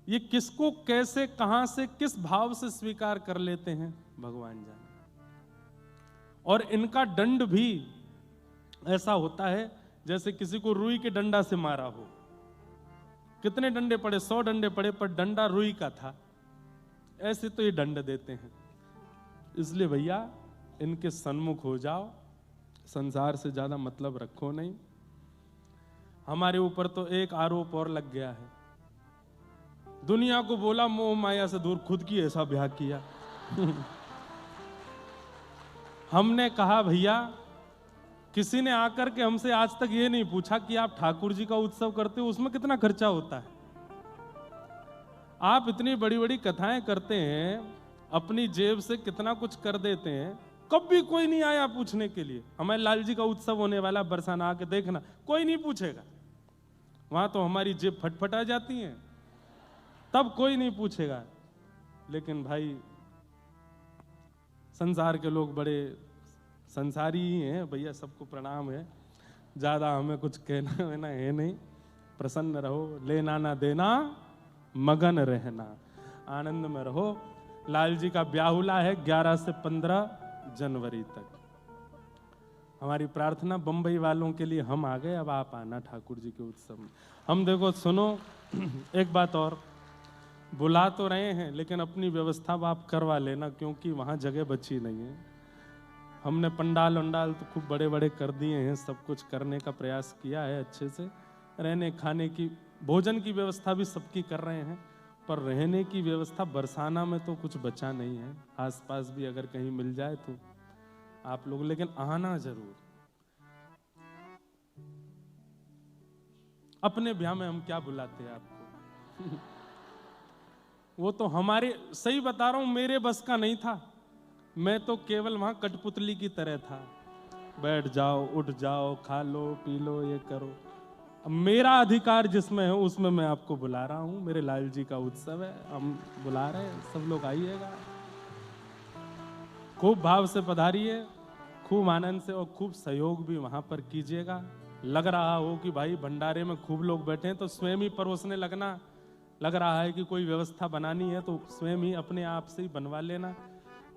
ये किसको कैसे, कहां से, किस भाव से स्वीकार कर लेते हैं भगवान जाने। और इनका दंड भी ऐसा होता है जैसे किसी को रुई के डंडा से मारा हो। कितने डंडे पड़े? 100 डंडे पड़े, पर डंडा रुई का था। ऐसे तो ये दंड देते हैं। इसलिए भैया इनके सन्मुख हो जाओ, संसार से ज्यादा मतलब रखो नहीं। हमारे ऊपर तो एक आरोप और लग गया है, दुनिया को बोला मोह माया से दूर, खुद की ऐसा ब्याह किया। हमने कहा भैया, किसी ने आकर के हमसे आज तक ये नहीं पूछा कि आप ठाकुर जी का उत्सव करते हो, उसमें कितना खर्चा होता है। आप इतनी बड़ी बड़ी कथाएं करते हैं, अपनी जेब से कितना कुछ कर देते हैं, कभी कोई नहीं आया पूछने के लिए। हमारे लाल जी का उत्सव होने वाला, बरसाना आके देखना, कोई नहीं पूछेगा। वहां तो हमारी जेब फटफटा जाती है, तब कोई नहीं पूछेगा। लेकिन भाई संसार के लोग बड़े संसारी ही हैं भैया, सबको प्रणाम है, ज्यादा हमें कुछ कहना वेना है नहीं। प्रसन्न रहो, लेना ना देना, मगन रहना, आनंद में रहो। लाल जी का ब्याहुला है 11 से 15 जनवरी तक। हमारी प्रार्थना बंबई वालों के लिए, हम आ गए, अब आप आना ठाकुर जी के उत्सव में। हम देखो सुनो, एक बात और, बुला तो रहे हैं लेकिन अपनी व्यवस्था आप करवा लेना, क्योंकि वहां जगह बची नहीं है। हमने पंडाल वंडाल तो खूब बड़े बड़े कर दिए हैं, सब कुछ करने का प्रयास किया है अच्छे से। रहने खाने की, भोजन की व्यवस्था भी सबकी कर रहे हैं, पर रहने की व्यवस्था बरसाना में तो कुछ बचा नहीं है। आसपास भी अगर कहीं मिल जाए तो आप लोग लेकिन आना जरूर। अपने ब्याह में हम क्या बुलाते हैं आपको वो तो हमारे, सही बता रहा हूं, मेरे बस का नहीं था। मैं तो केवल वहां कठपुतली की तरह था, बैठ जाओ, उठ जाओ, खा लो, पी लो, ये करो। अब मेरा अधिकार जिसमें है उसमें मैं आपको बुला रहा हूं। मेरे लाल जी का उत्सव है, हम बुला रहे हैं, सब लोग आइएगा, खूब भाव से पधारिए, खूब आनंद से, और खूब सहयोग भी वहां पर कीजिएगा। लग रहा हो कि भाई भंडारे में खूब लोग बैठे हैं तो स्वयं ही परोसने लगना। लग रहा है कि कोई व्यवस्था बनानी है तो स्वयं ही अपने आप से ही बनवा लेना।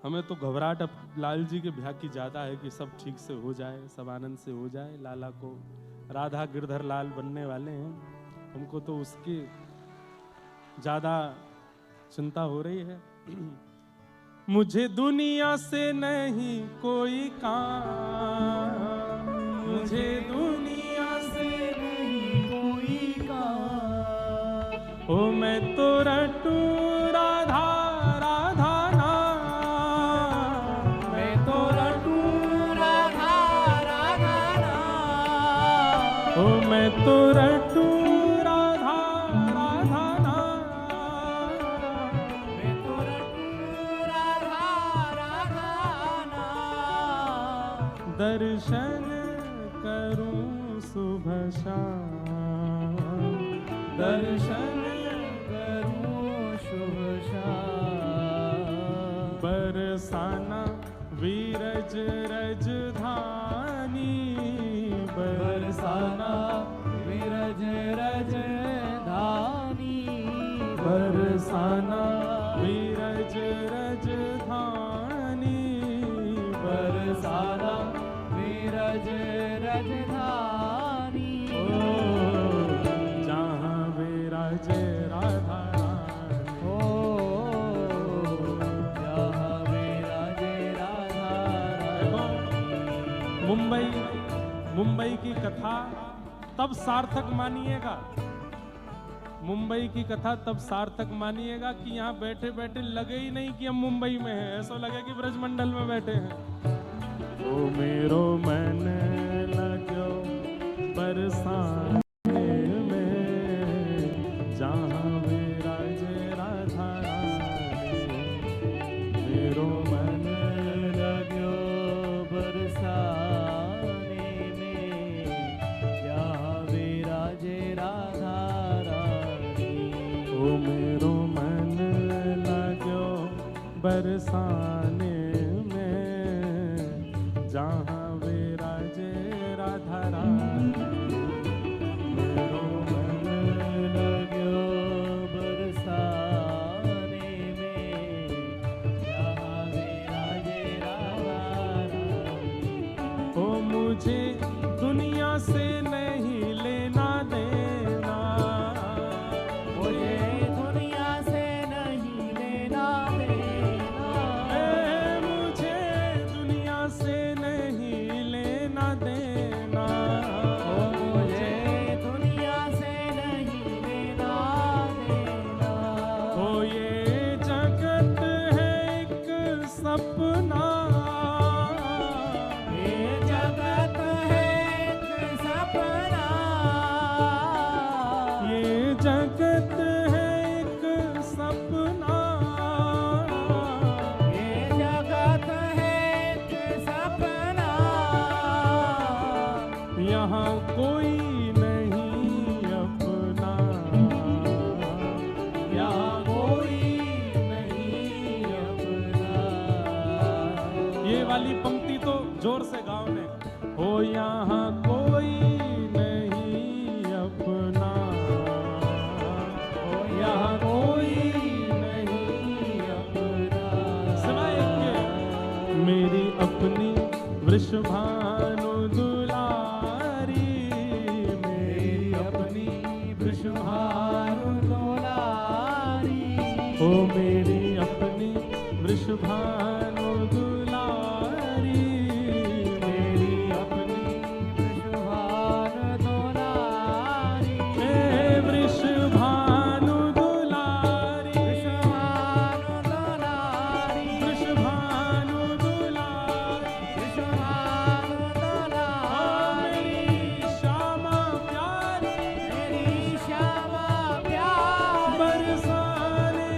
हमें तो घबराहट अब लाल जी के ब्याह की ज़्यादा है कि सब ठीक से हो जाए, सब आनंद से हो जाए। लाला को राधा गिरधर लाल बनने वाले हैं, हमको तो उसकी ज़्यादा चिंता हो रही है। मुझे दुनिया से नहीं कोई काम, मुझे दुनिया से
नहीं कोई काम,
ओ मैं तो रटू राधा राधा नाम,
मैं तो रटू राधा राधा नाम,
ओ मैं तो रटू राधा राधा नाम,
मैं तो रटू राधा राधा नाम,
दर्शन करूं सुबह शाम, दर्शन
करूं शुभ शाम,
बरसाना वीरज रजधानी,
बरसाना विरज रज धानी,
बरसाना वीरज रजधानी,
बरसाना विरज रज धानी,
जहाँ विराजे राधा रानी।
जहाँ विराजे राधा रानी।
मुंबई की कथा तब सार्थक मानिएगा, मुंबई की कथा तब सार्थक मानिएगा कि यहाँ बैठे बैठे लगे ही नहीं कि हम मुंबई में हैं, ऐसा लगे कि ब्रजमंडल में बैठे हैं। ओ मेरो मन लगो बरसाने में, जहाँ विराजे राधा रानी। मेरो मन
लगो बरसाने में, जहाँ विराजे राधा रानी।
ओ मेरो मन लगो बरसाने में, जहाँ विराजे राधा रानी।
मेरो मन लगो बरसाने में, जहाँ विराजे राधा रानी।
ओ मुझे दुनिया से नहीं लेना देना,
मुझे दुनिया से नहीं लेना देना,
मुझे दुनिया से नहीं वृषभानु दुलारी, मेरी अपनी
वृषभानु दुलारी,
ओ मेरी अपनी वृषभानु दुलारी, मेरी अपनी
वृषभानु दुलारी,
हे वृषभानु दुलारी,
वृषभानु दुलारी,
वृषभानु दुलारी,
वृषभानु दुलारी,
मेरी श्यामा प्यारी,
मेरी श्यामा प्यारी,
बरसाने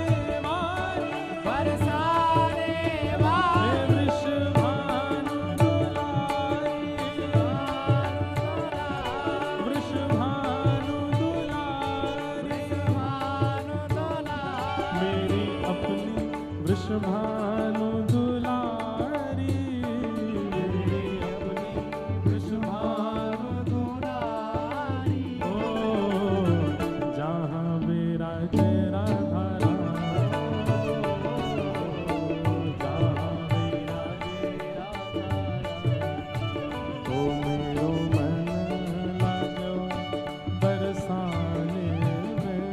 वाली,
बरसाने
हे
वाली,
वृषभानु दुलारी, वृषभानु दुलारी,
वृषभानु दुलारी,
मेरी अपनी वृषभानु दुलारी, मेरी अपनी वृषभानु
दुलारी,
ओ जहाँ विराजे राधा राम, जहाँ विराजे ओ मेरो मन लागो बरसाने में,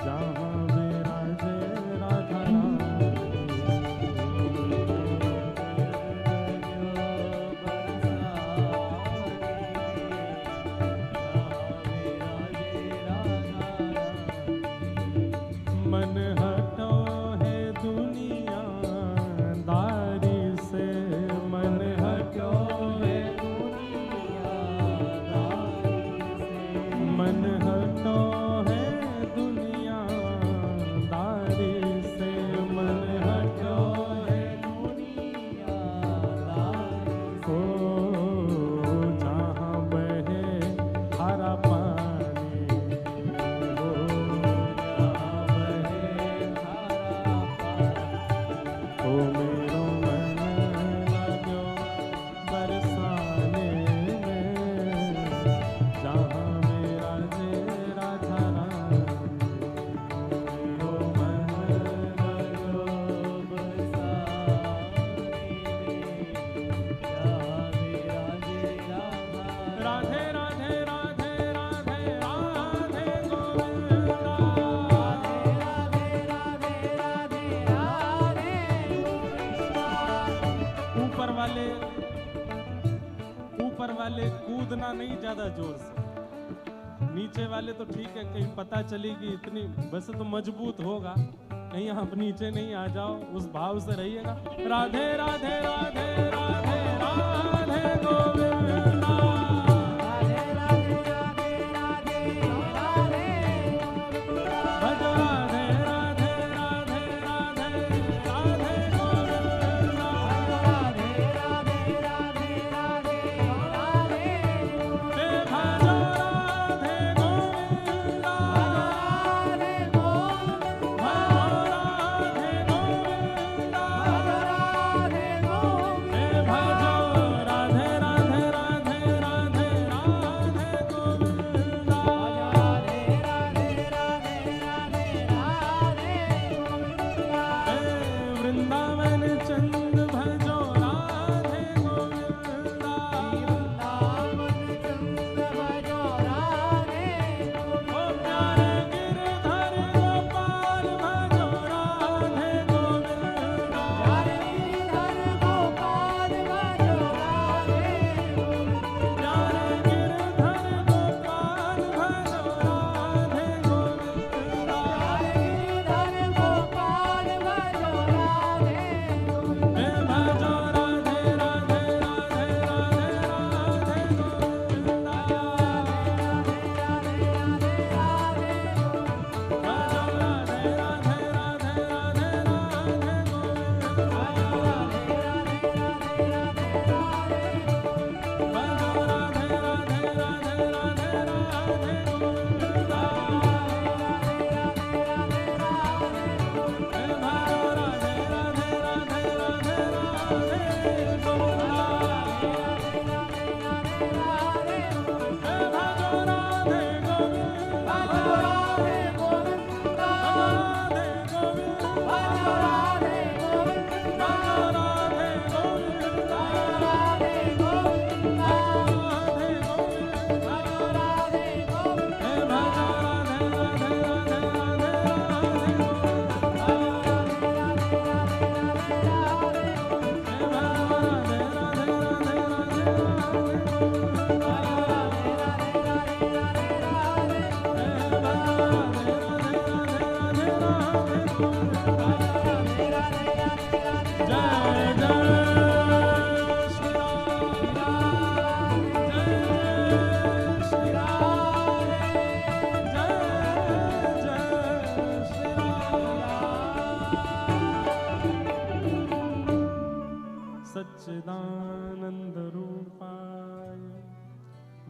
जहाँ विराजे राधा मन हटो है दुनिया दारी से, मन हटो है मन हटो है दुनिया दारी से, मन हटो है ओ जहाँ बहे हरा पानी, ओ जहाँ बहे ओ मेरो मन लगो बरसाने में, जहाँ मेरा जे राधा रानी, ओ मन लगो राधे राधे राधे राधे राधे गोविंदा, ऊपर वाले कूदना नहीं ज्यादा जोर से, नीचे वाले तो ठीक है, कहीं पता चलेगी इतनी, वैसे तो मजबूत होगा, कहीं आप नीचे नहीं आ जाओ, उस भाव से रहिएगा। राधे राधे राधे राधे राधे गोविंदा, भज राधे राधे राधे राधे राधे गोविंदा, हे भजो राधे गोविंदा, भजो राधे गोविंदा, हे भजो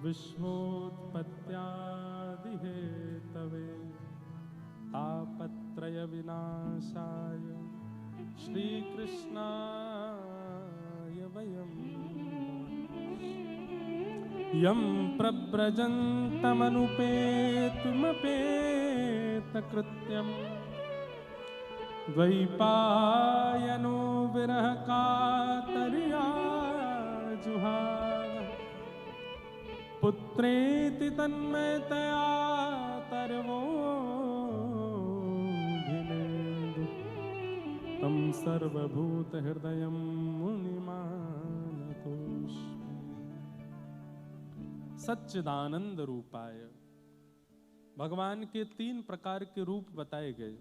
विश्वोत्पत्त्यादिहेतवे तापत्रय विनाशाय श्रीकृष्णाय वयं यं प्रव्रजन्तमनुपेतुमपेतकृत्यं द्वैपायनो विरह कातर्या जुहाव पुत्रेति तन्मयतया तर्वोऽभिनेदु तं सर्वभूतहृदयं मुनिमानतोऽस्मि। सच्चिदानंद रूपाय, भगवान के 3 प्रकार के रूप बताए गए,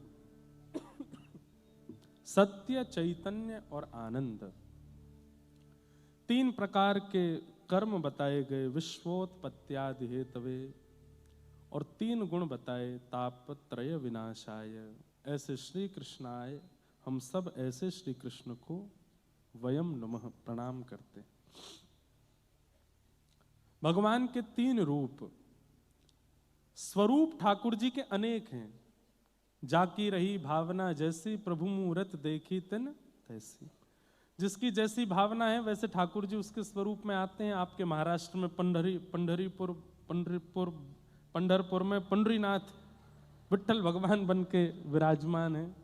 सत्य, चैतन्य और आनंद। 3 प्रकार के कर्म बताए गए, विश्वोत्पत्त्यादि हेतवे, और 3 गुण बताए, तापत्रय विनाशाय। ऐसे श्री कृष्णाय, हम सब ऐसे श्री कृष्ण को वयम नमः प्रणाम करते। भगवान के 3 रूप। स्वरूप ठाकुर जी के अनेक हैं। जाकी रही भावना जैसी, प्रभु मूरत देखी तिन तैसी। जिसकी जैसी भावना है वैसे ठाकुर जी उसके स्वरूप में आते हैं। आपके महाराष्ट्र में पंढरपुर में पंडरीनाथ विट्ठल भगवान बन के विराजमान है।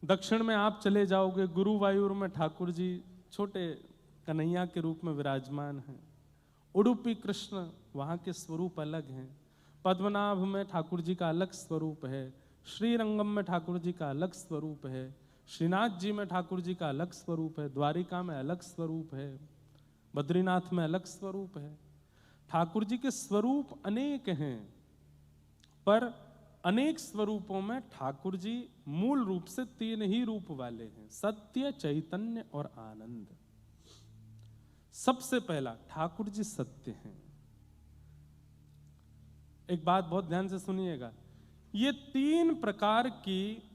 दक्षिण में आप चले जाओगे, गुरुवायूर में ठाकुर जी छोटे कन्हैया के रूप में विराजमान हैं। उडुपी कृष्ण, वहाँ के स्वरूप अलग हैं। पद्मनाभ में ठाकुर जी का अलग स्वरूप है। श्रीरंगम में ठाकुर जी का अलग स्वरूप है। श्रीनाथ जी में ठाकुर जी का अलग स्वरूप है। द्वारिका में अलग स्वरूप है। बद्रीनाथ में अलग स्वरूप है। ठाकुर जी के स्वरूप अनेक हैं, पर अनेक स्वरूपों में ठाकुर जी मूल रूप से 3 ही रूप वाले हैं, सत्य, चैतन्य और आनंद। सबसे पहला, ठाकुर जी सत्य हैं। एक बात बहुत ध्यान से सुनिएगा, ये 3 प्रकार की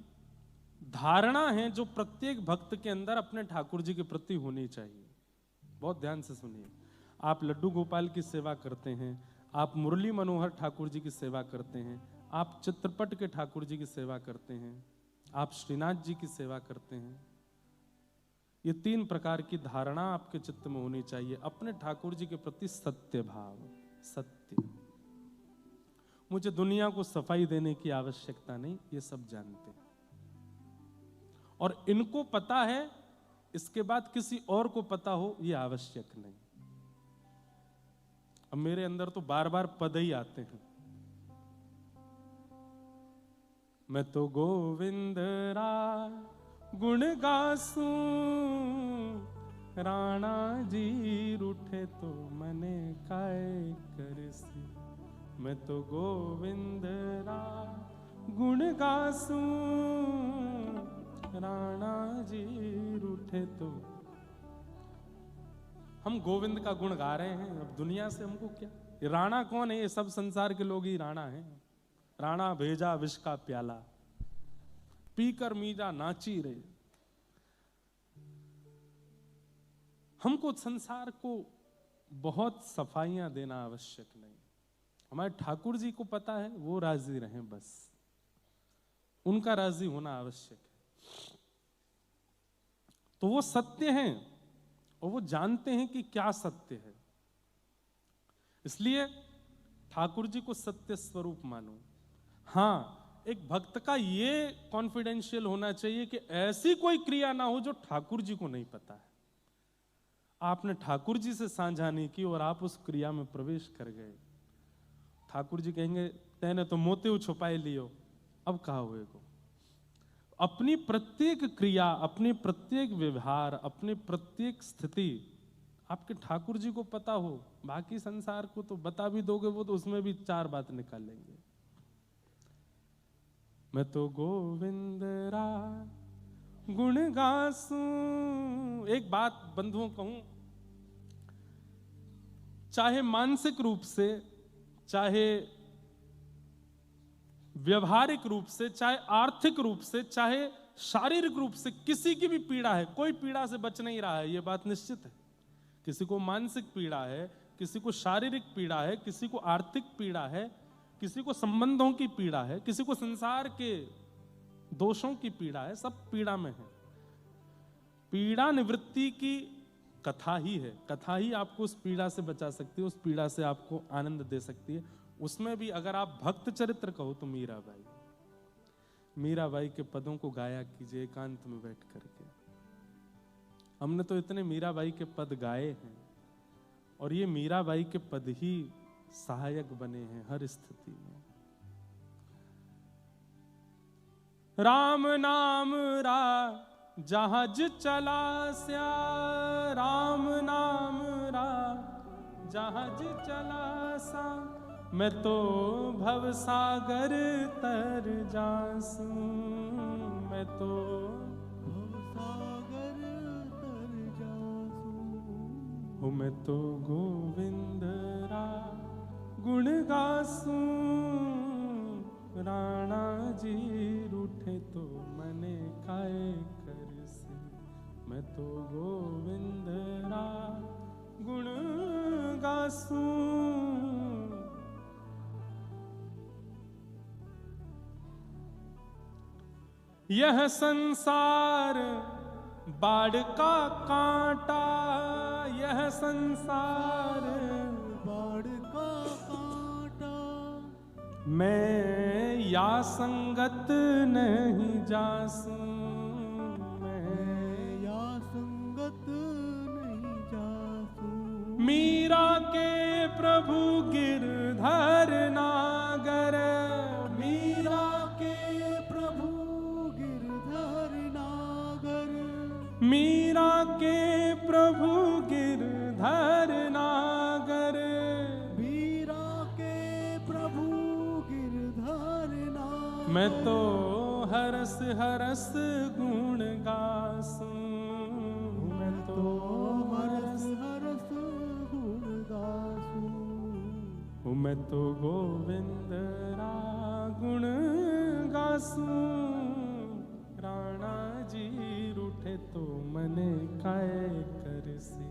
धारणा है जो प्रत्येक भक्त के अंदर अपने ठाकुर जी के प्रति होनी चाहिए। बहुत ध्यान से सुनिए। आप लड्डू गोपाल की सेवा करते हैं, आप मुरली मनोहर ठाकुर जी की सेवा करते हैं, आप चित्रपट के ठाकुर जी की सेवा करते हैं, आप श्रीनाथ जी की सेवा करते हैं। ये 3 प्रकार की धारणा आपके चित्त में होनी चाहिए। अपने ठाकुर जी के प्रति सत्य भाव। सत्य, मुझे दुनिया को सफाई देने की आवश्यकता नहीं, ये सब जानते हैं और इनको पता है। इसके बाद किसी और को पता हो ये आवश्यक नहीं। अब मेरे अंदर तो बार बार पद ही आते हैं। मैं तो गोविंद रा गुण गासूं, राणा जी रूठे तो मने काय करसी। मैं तो गोविंद रा गुण गासूं, राणा जी रूठे तो। हम गोविंद का गुण गा रहे हैं, अब दुनिया से हमको क्या। ये राणा कौन है? ये सब संसार के लोग ही राणा हैं। राणा भेजा विष का प्याला, पीकर मीरा नाची रहे। हमको संसार को बहुत सफाइयां देना आवश्यक नहीं। हमारे ठाकुर जी को पता है, वो राजी रहें, बस उनका राजी होना आवश्यक है। तो वो सत्य हैं और वो जानते हैं कि क्या सत्य है। इसलिए ठाकुर जी को सत्य स्वरूप मानो। हाँ, एक भक्त का ये कॉन्फिडेंशियल होना चाहिए कि ऐसी कोई क्रिया ना हो जो ठाकुर जी को नहीं पता है। आपने ठाकुर जी से साझा नहीं की और आप उस क्रिया में प्रवेश कर गए। ठाकुर जी कहेंगे तैने तो मोते छुपाए लियो, अब कहा हुए को। अपनी प्रत्येक क्रिया, अपनी प्रत्येक व्यवहार, अपनी प्रत्येक स्थिति आपके ठाकुर जी को पता हो। बाकी संसार को तो बता भी दोगे, वो तो उसमें भी 4 बात निकाल लेंगे। मैं तो गोविंद रा गुण गासूं। एक बात बंधुओं कहूं, चाहे मानसिक रूप से, चाहे व्यवहारिक रूप से, चाहे आर्थिक रूप से, चाहे शारीरिक रूप से किसी की भी पीड़ा है, कोई पीड़ा से बच नहीं रहा है, यह बात निश्चित है। किसी को मानसिक पीड़ा है, किसी को शारीरिक पीड़ा है, किसी को आर्थिक पीड़ा है, किसी को संबंधों की पीड़ा है, किसी को संसार के दोषों की पीड़ा है, सब पीड़ा में है। पीड़ा निवृत्ति की कथा ही है, कथा ही आपको उस पीड़ा से बचा सकती है, उस पीड़ा से आपको आनंद दे सकती है। उसमें भी अगर आप भक्त चरित्र कहो तो मीराबाई, मीराबाई के पदों को गाया कीजिए एकांत में बैठ करके। हमने तो इतने मीराबाई के पद गाए हैं और ये मीराबाई के पद ही सहायक बने हैं हर स्थिति में। राम नाम रा जहाज चला स्या, राम नाम रा जहाज चला सा, मैं तो भव सागर तर जासू, मैं तो भव सागर तर जासू, मैं तो गोविंद रा गुण गासू, राणा जी रूठे तो मने काए कर से, मैं तो गोविंद रा गुण गासू। यह संसार बाढ़ का कांटा, यह संसार
बाढ़ का कांटा,
मैं या संगत नहीं जासू,
मैं या संगत नहीं जासू,
मीरा के प्रभु गिरधर नागर, मीरा
के प्रभु गिरधर नागर,
मीरा के प्रभु गिरधर नागर,
मीरा के प्रभु गिरधर नागर,
मैं तो हरस हरस गुण गासू, मैं तो
हरस हरस गुण गासू,
मैं तो गोविंद रा गुण गासू, राणा जी रूठे तो मने काए करसी,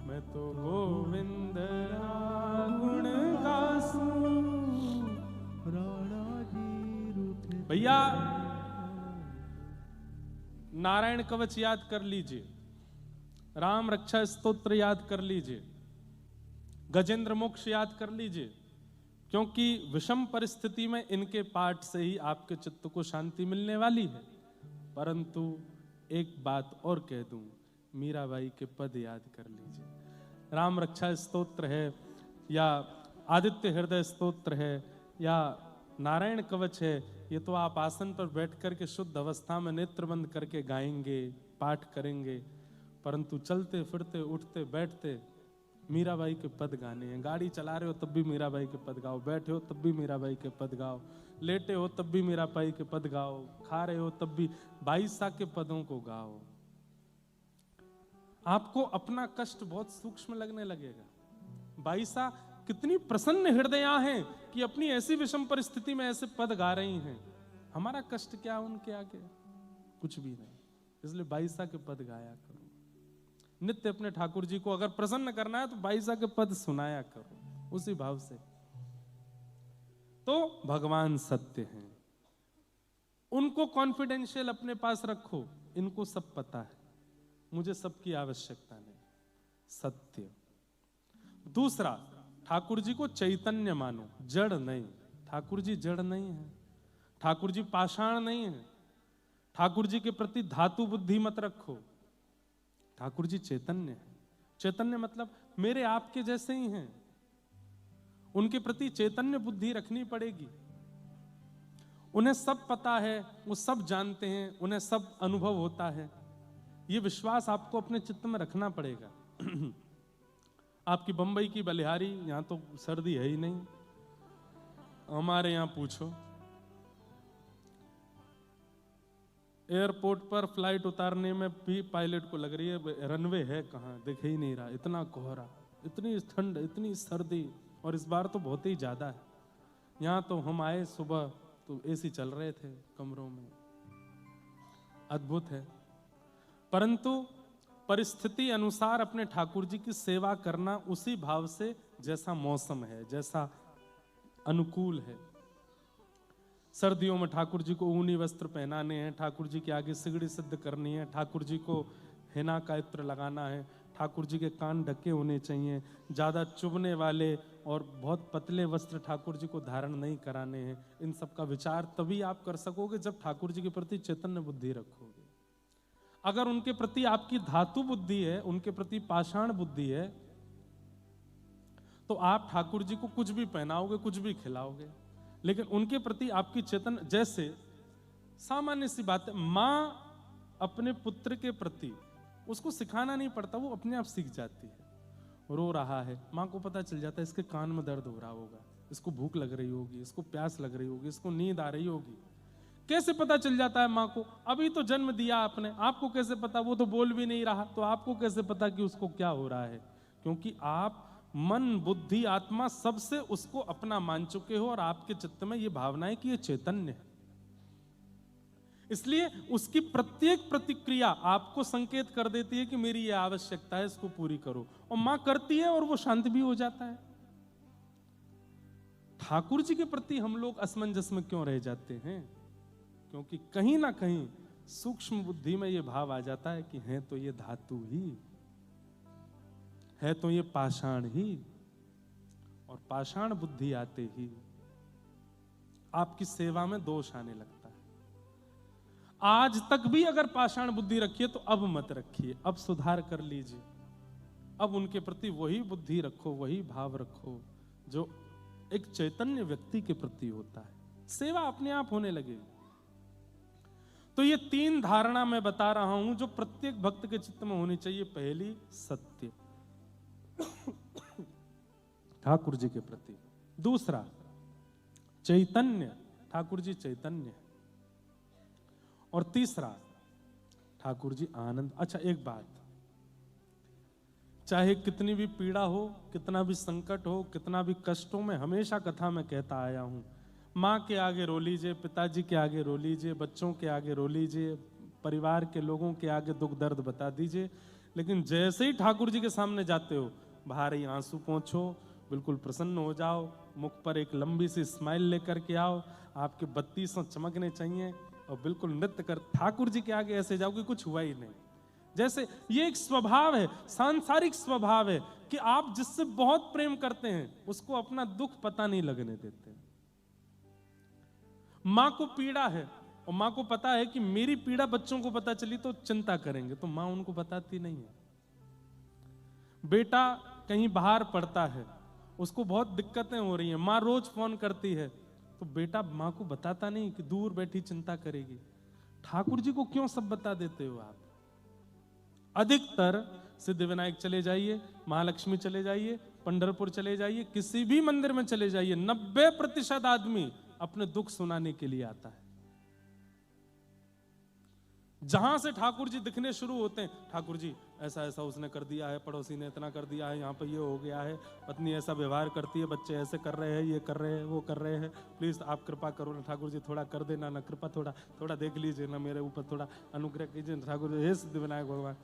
मैं तो गोविंद रा गुण गासू,
राणा जी रूठे।
भैया नारायण कवच याद कर लीजिए, राम रक्षा स्तोत्र याद कर लीजिए, गजेंद्र मोक्ष याद कर लीजिए, क्योंकि विषम परिस्थिति में इनके पाठ से ही आपके चित्त को शांति मिलने वाली है। परंतु एक बात और कह दूं, मीराबाई के पद याद कर लीजिए। राम रक्षा स्तोत्र है या आदित्य हृदय स्तोत्र है या नारायण कवच है, ये तो आप आसन पर बैठ करके शुद्ध अवस्था में नेत्र बंद करके गाएंगे, पाठ करेंगे। परंतु चलते फिरते उठते बैठते मीराबाई के पद गाने हैं। गाड़ी चला रहे हो तब भी मीराबाई के पद गाओ, बैठे हो तब भी मीराबाई के पद गाओ, लेटे हो तब भी मीराबाई के पद गाओ, खा रहे हो तब भी बाईसा के पदों को गाओ। आपको अपना कष्ट बहुत सूक्ष्म लगने लगेगा। बाईसा कितनी प्रसन्न हृदया हैं कि अपनी ऐसी विषम परिस्थिति में ऐसे पद गा रही हैं। हमारा कष्ट क्या उनके आगे, कुछ भी नहीं। इसलिए बाईसा के पद गाया करो। नित्य अपने ठाकुर जी को अगर प्रसन्न करना है तो बाईसा के पद सुनाया करो उसी भाव से। तो भगवान सत्य हैं, उनको कॉन्फिडेंशियल अपने पास रखो। इनको सब पता है, मुझे सबकी आवश्यकता नहीं। सत्य। दूसरा, ठाकुर जी को चैतन्य मानो, जड़ नहीं। ठाकुर जी जड़ नहीं है, ठाकुर जी पाषाण नहीं है। ठाकुर जी के प्रति धातु बुद्धि मत रखो। ठाकुर जी चैतन्य है। चैतन्य मतलब मेरे आपके जैसे ही हैं। उनके प्रति चैतन्य बुद्धि रखनी पड़ेगी। उन्हें सब पता है, वो सब जानते हैं, उन्हें सब अनुभव होता है। ये विश्वास आपको अपने चित्त में रखना पड़ेगा। आपकी बंबई की बलिहारी, यहां तो सर्दी है ही नहीं। हमारे यहां पूछो, एयरपोर्ट पर फ्लाइट उतारने में भी पायलट को लग रही है रनवे है कहाँ, दिख ही नहीं रहा। इतना कोहरा, इतनी ठंड, इतनी सर्दी, और इस बार तो बहुत ही ज्यादा है। यहाँ तो हम आए सुबह तो एसी चल रहे थे कमरों में, अद्भुत है। परिस्थिति अनुसार अपने ठाकुर जी की सेवा करना उसी भाव से जैसा मौसम है, जैसा अनुकूल है। सर्दियों में ठाकुर जी को ऊनी वस्त्र पहनाने हैं, ठाकुर जी के आगे सिगड़ी सिद्ध करनी है, ठाकुर जी को हिना का इत्र लगाना है, ठाकुर जी के कान ढके होने चाहिए, ज़्यादा चुभने वाले और बहुत पतले वस्त्र ठाकुर जी को धारण नहीं कराने हैं। इन सब का विचार तभी आप कर सकोगे जब ठाकुर जी के प्रति चैतन्य बुद्धि रखोगे। अगर उनके प्रति आपकी धातु बुद्धि है, उनके प्रति पाषाण बुद्धि है, तो आप ठाकुर जी को कुछ भी पहनाओगे, कुछ भी खिलाओगे। लेकिन उनके प्रति आपकी चेतन, जैसे सामान्य सी बात है, माँ अपने पुत्र के प्रति उसको सिखाना नहीं पड़ता, वो अपने आप सीख जाती है। रो रहा है, माँ को पता चल जाता है इसके कान में दर्द हो रहा होगा, इसको भूख लग रही होगी, इसको प्यास लग रही होगी, इसको नींद आ रही होगी। कैसे पता चल जाता है माँ को? अभी तो जन्म दिया आपने, आपको कैसे पता? वो तो बोल भी नहीं रहा, तो आपको कैसे पता कि उसको क्या हो रहा है? क्योंकि आप मन, बुद्धि, आत्मा सबसे उसको अपना मान चुके हो और आपके चित्त में ये भावना है कि ये चैतन्य है। इसलिए उसकी प्रत्येक प्रतिक्रिया आपको संकेत कर देती है कि मेरी ये आवश्यकता है, इसको पूरी करो। और मां करती है और वो शांत भी हो जाता है। ठाकुर जी के प्रति हम लोग असमंजस में क्यों रह जाते हैं? क्योंकि कहीं ना कहीं सूक्ष्म बुद्धि में ये भाव आ जाता है कि है तो ये धातु ही, है तो ये पाषाण ही, और पाषाण बुद्धि आते ही आपकी सेवा में दोष आने लगता है। आज तक भी अगर पाषाण बुद्धि रखिए तो अब मत रखिए, अब सुधार कर लीजिए। अब उनके प्रति वही बुद्धि रखो, वही भाव रखो जो एक चैतन्य व्यक्ति के प्रति होता है। सेवा अपने आप होने लगेगी। तो ये 3 धारणा मैं बता रहा हूं जो प्रत्येक भक्त के चित्त में होनी चाहिए। पहली, सत्य ठाकुर जी के प्रति। दूसरा, चैतन्य, ठाकुर जी चैतन्य है। और तीसरा, ठाकुर जी आनंद। अच्छा, एक बात, चाहे कितनी भी पीड़ा हो, कितना भी संकट हो, कितना भी कष्ट हो, मैं हमेशा कथा में कहता आया हूं, माँ के आगे रो लीजिए, पिताजी के आगे रो लीजिए, बच्चों के आगे रो लीजिए, परिवार के लोगों के आगे दुख दर्द बता दीजिए, लेकिन जैसे ही ठाकुर जी के सामने जाते हो, बाहर ही आंसू पोंछो, बिल्कुल प्रसन्न हो जाओ, मुख पर एक लंबी सी स्माइल लेकर के आओ, आपके 32 चमकने चाहिए और बिल्कुल नृत्य कर ठाकुर जी के आगे ऐसे जाओ कि कुछ हुआ ही नहीं। जैसे ये एक स्वभाव है, सांसारिक स्वभाव है कि आप जिससे बहुत प्रेम करते हैं उसको अपना दुख पता नहीं लगने देते। मां को पीड़ा है और मां को पता है कि मेरी पीड़ा बच्चों को पता चली तो चिंता करेंगे, तो मां उनको बताती नहीं है। बेटा कहीं बाहर पड़ता है, उसको बहुत दिक्कतें हो रही हैं, मां रोज फोन करती है, तो बेटा मां को बताता नहीं कि दूर बैठी चिंता करेगी। ठाकुर जी को क्यों सब बता देते हो आप? अधिकतर सिद्धि विनायक चले जाइए, महालक्ष्मी चले जाइए, पंढरपुर चले जाइए, किसी भी मंदिर में चले जाइए, 90% आदमी अपने दुख सुनाने के लिए आता है। जहां से ठाकुर जी दिखने शुरू होते हैं, ठाकुर जी ऐसा ऐसा उसने कर दिया है, पड़ोसी ने इतना कर दिया है, यहाँ पे ये हो गया है, पत्नी ऐसा व्यवहार करती है, बच्चे ऐसे कर रहे हैं, ये कर रहे हैं, वो कर रहे हैं, प्लीज आप कृपा करो ना ठाकुर जी, थोड़ा कर देना ना, कृपा थोड़ा थोड़ा देख लीजिए ना, मेरे ऊपर थोड़ा अनुग्रह कीजिए ना ठाकुर जी। हे सिद्धि विनायक भगवान।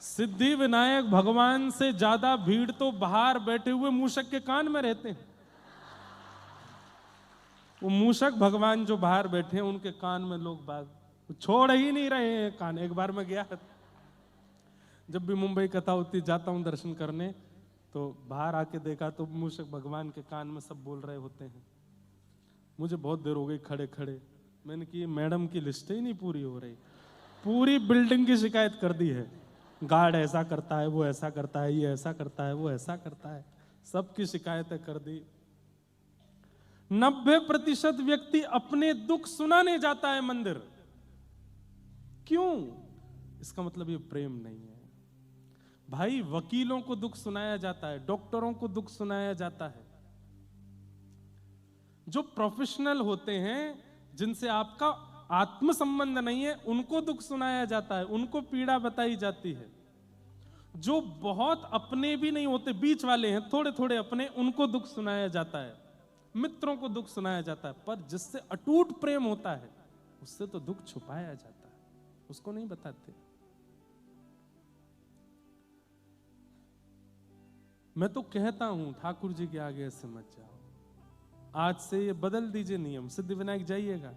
सिद्धि विनायक भगवान से ज्यादा भीड़ तो बाहर बैठे हुए मूषक के कान में रहते हैं। वो मूषक भगवान जो बाहर बैठे हैं उनके कान में लोग बात छोड़ ही नहीं रहे हैं कान। एक बार मैं गया, जब भी मुंबई कथा होती जाता हूं दर्शन करने, तो बाहर आके देखा तो मूषक भगवान के कान में सब बोल रहे होते हैं। मुझे बहुत देर हो गई खड़े खड़े, मैंने कि मैडम की लिस्ट ही नहीं पूरी हो रही, पूरी बिल्डिंग की शिकायत कर दी है, गार्ड ऐसा करता है, वो ऐसा करता है, ये ऐसा करता है, वो ऐसा करता है, सबकी शिकायतें कर दी। 90% व्यक्ति अपने दुख सुनाने जाता है मंदिर। क्यों? इसका मतलब ये प्रेम नहीं है भाई। वकीलों को दुख सुनाया जाता है, डॉक्टरों को दुख सुनाया जाता है, जो प्रोफेशनल होते हैं, जिनसे आपका आत्म संबंध नहीं है, उनको दुख सुनाया जाता है, उनको पीड़ा बताई जाती है। जो बहुत अपने भी नहीं होते, बीच वाले हैं, थोड़े थोड़े अपने, उनको दुख सुनाया जाता है, मित्रों को दुख सुनाया जाता है। पर जिससे अटूट प्रेम होता है उससे तो दुख छुपाया जाता है, उसको नहीं बताते। मैं तो कहता हूं ठाकुर जी के आगे ऐसे मत जाओ, आज से ये बदल दीजिए नियम। सिद्धि विनायक जाइएगा,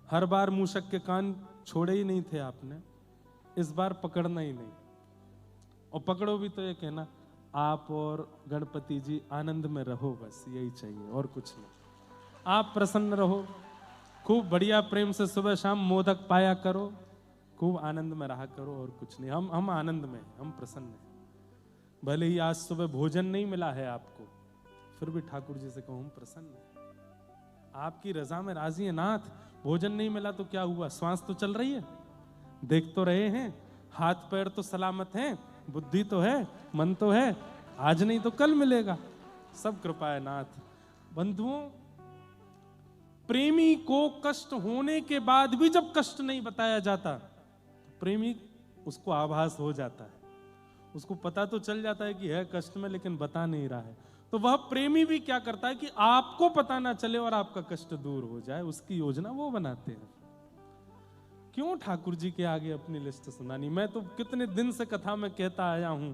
हर बार मूषक के कान छोड़े ही नहीं थे आपने, इस बार पकड़ना ही नहीं, और पकड़ो भी तो ये कहना आप और गणपति जी आनंद में रहो, बस यही चाहिए और कुछ नहीं। आप प्रसन्न रहो, खूब बढ़िया प्रेम से सुबह शाम मोदक पाया करो, खूब आनंद में रहा करो और कुछ नहीं। हम आनंद में, हम प्रसन्न हैं। भले ही आज सुबह भोजन नहीं मिला है आपको, फिर भी ठाकुर जी से कहो हम प्रसन्न हैं, आपकी रजा में राजी है नाथ। भोजन नहीं मिला तो क्या हुआ, श्वास तो चल रही है, देख तो रहे हैं, हाथ पैर तो सलामत हैं, बुद्धि तो है, मन तो है, आज नहीं तो कल मिलेगा, सब कृपा है नाथ। बंधुओं, प्रेमी को कष्ट होने के बाद भी जब कष्ट नहीं बताया जाता, तो प्रेमी उसको आभास हो जाता है, उसको पता तो चल जाता है कि है कष्ट में, लेकिन बता नहीं रहा है। तो वह प्रेमी भी क्या करता है कि आपको पता ना चले और आपका कष्ट दूर हो जाए, उसकी योजना वो बनाते हैं। क्यों ठाकुर जी के आगे अपनी लिस्ट सुनानी? मैं तो कितने दिन से कथा में कहता आया हूं,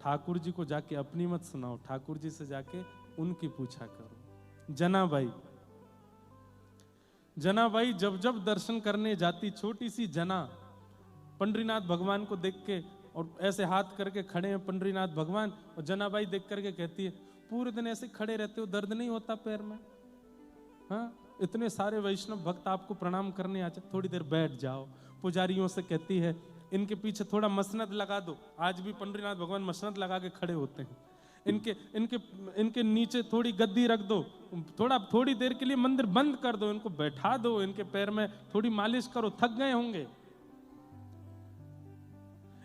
ठाकुर जी को जाके अपनी मत सुनाओ, ठाकुर जी से जाके उनकी पूछा करो। जनाबाई जब जब दर्शन करने जाती, छोटी सी जना पंडरीनाथ भगवान को देख के और ऐसे हाथ करके खड़े हैं पंडरीनाथ भगवान, और जनाबाई देख करके कहती है पूरे दिन ऐसे खड़े रहते हो, दर्द नहीं होता पैर में? हाँ, इतने सारे वैष्णव भक्त आपको प्रणाम करने आते, थोड़ी देर बैठ जाओ। पुजारियों से कहती है इनके पीछे थोड़ा मसनद लगा दो, आज भी पंडरीनाथ भगवान मसनद लगा के खड़े होते हैं। इनके नीचे थोड़ी गद्दी रख दो, थोड़ी देर के लिए मंदिर बंद कर दो, इनको बैठा दो, इनके पैर में थोड़ी मालिश करो, थक गए होंगे।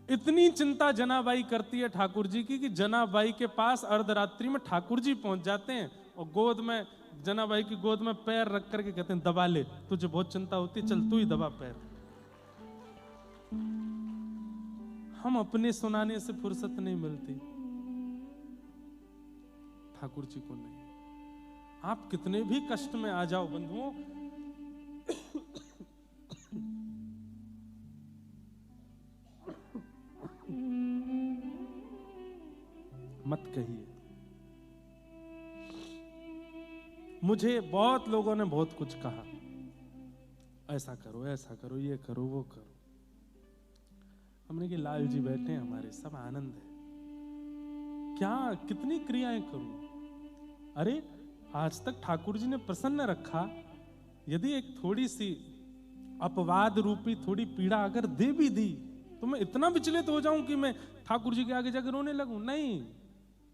इतनी चिंता जनाबाई करती है ठाकुर जी की कि जनाबाई के पास अर्धरात्रि में ठाकुर जी पहुंच जाते हैं और गोद में, जनाबाई की गोद में पैर रख करके कहते हैं दबा ले, तुझे बहुत चिंता होती, चल तू ही दबा पैर। हम अपने सुनाने से फुर्सत नहीं मिलती, ठाकुर जी को नहीं। आप कितने भी कष्ट में आ जाओ बंधुओं, मत कहिए। मुझे बहुत लोगों ने बहुत कुछ कहा, ऐसा करो, ऐसा करो, ये करो, वो करो। हमने कि लाल जी बैठे हैं हमारे, सब आनंद है, क्या कितनी क्रियाएं करूं? अरे आज तक ठाकुर जी ने प्रसन्न रखा, यदि एक थोड़ी सी अपवाद रूपी थोड़ी पीड़ा अगर दे भी दी तो मैं इतना विचलित हो जाऊं कि मैं ठाकुर जी के आगे जाकर रोने लगूं? नहीं,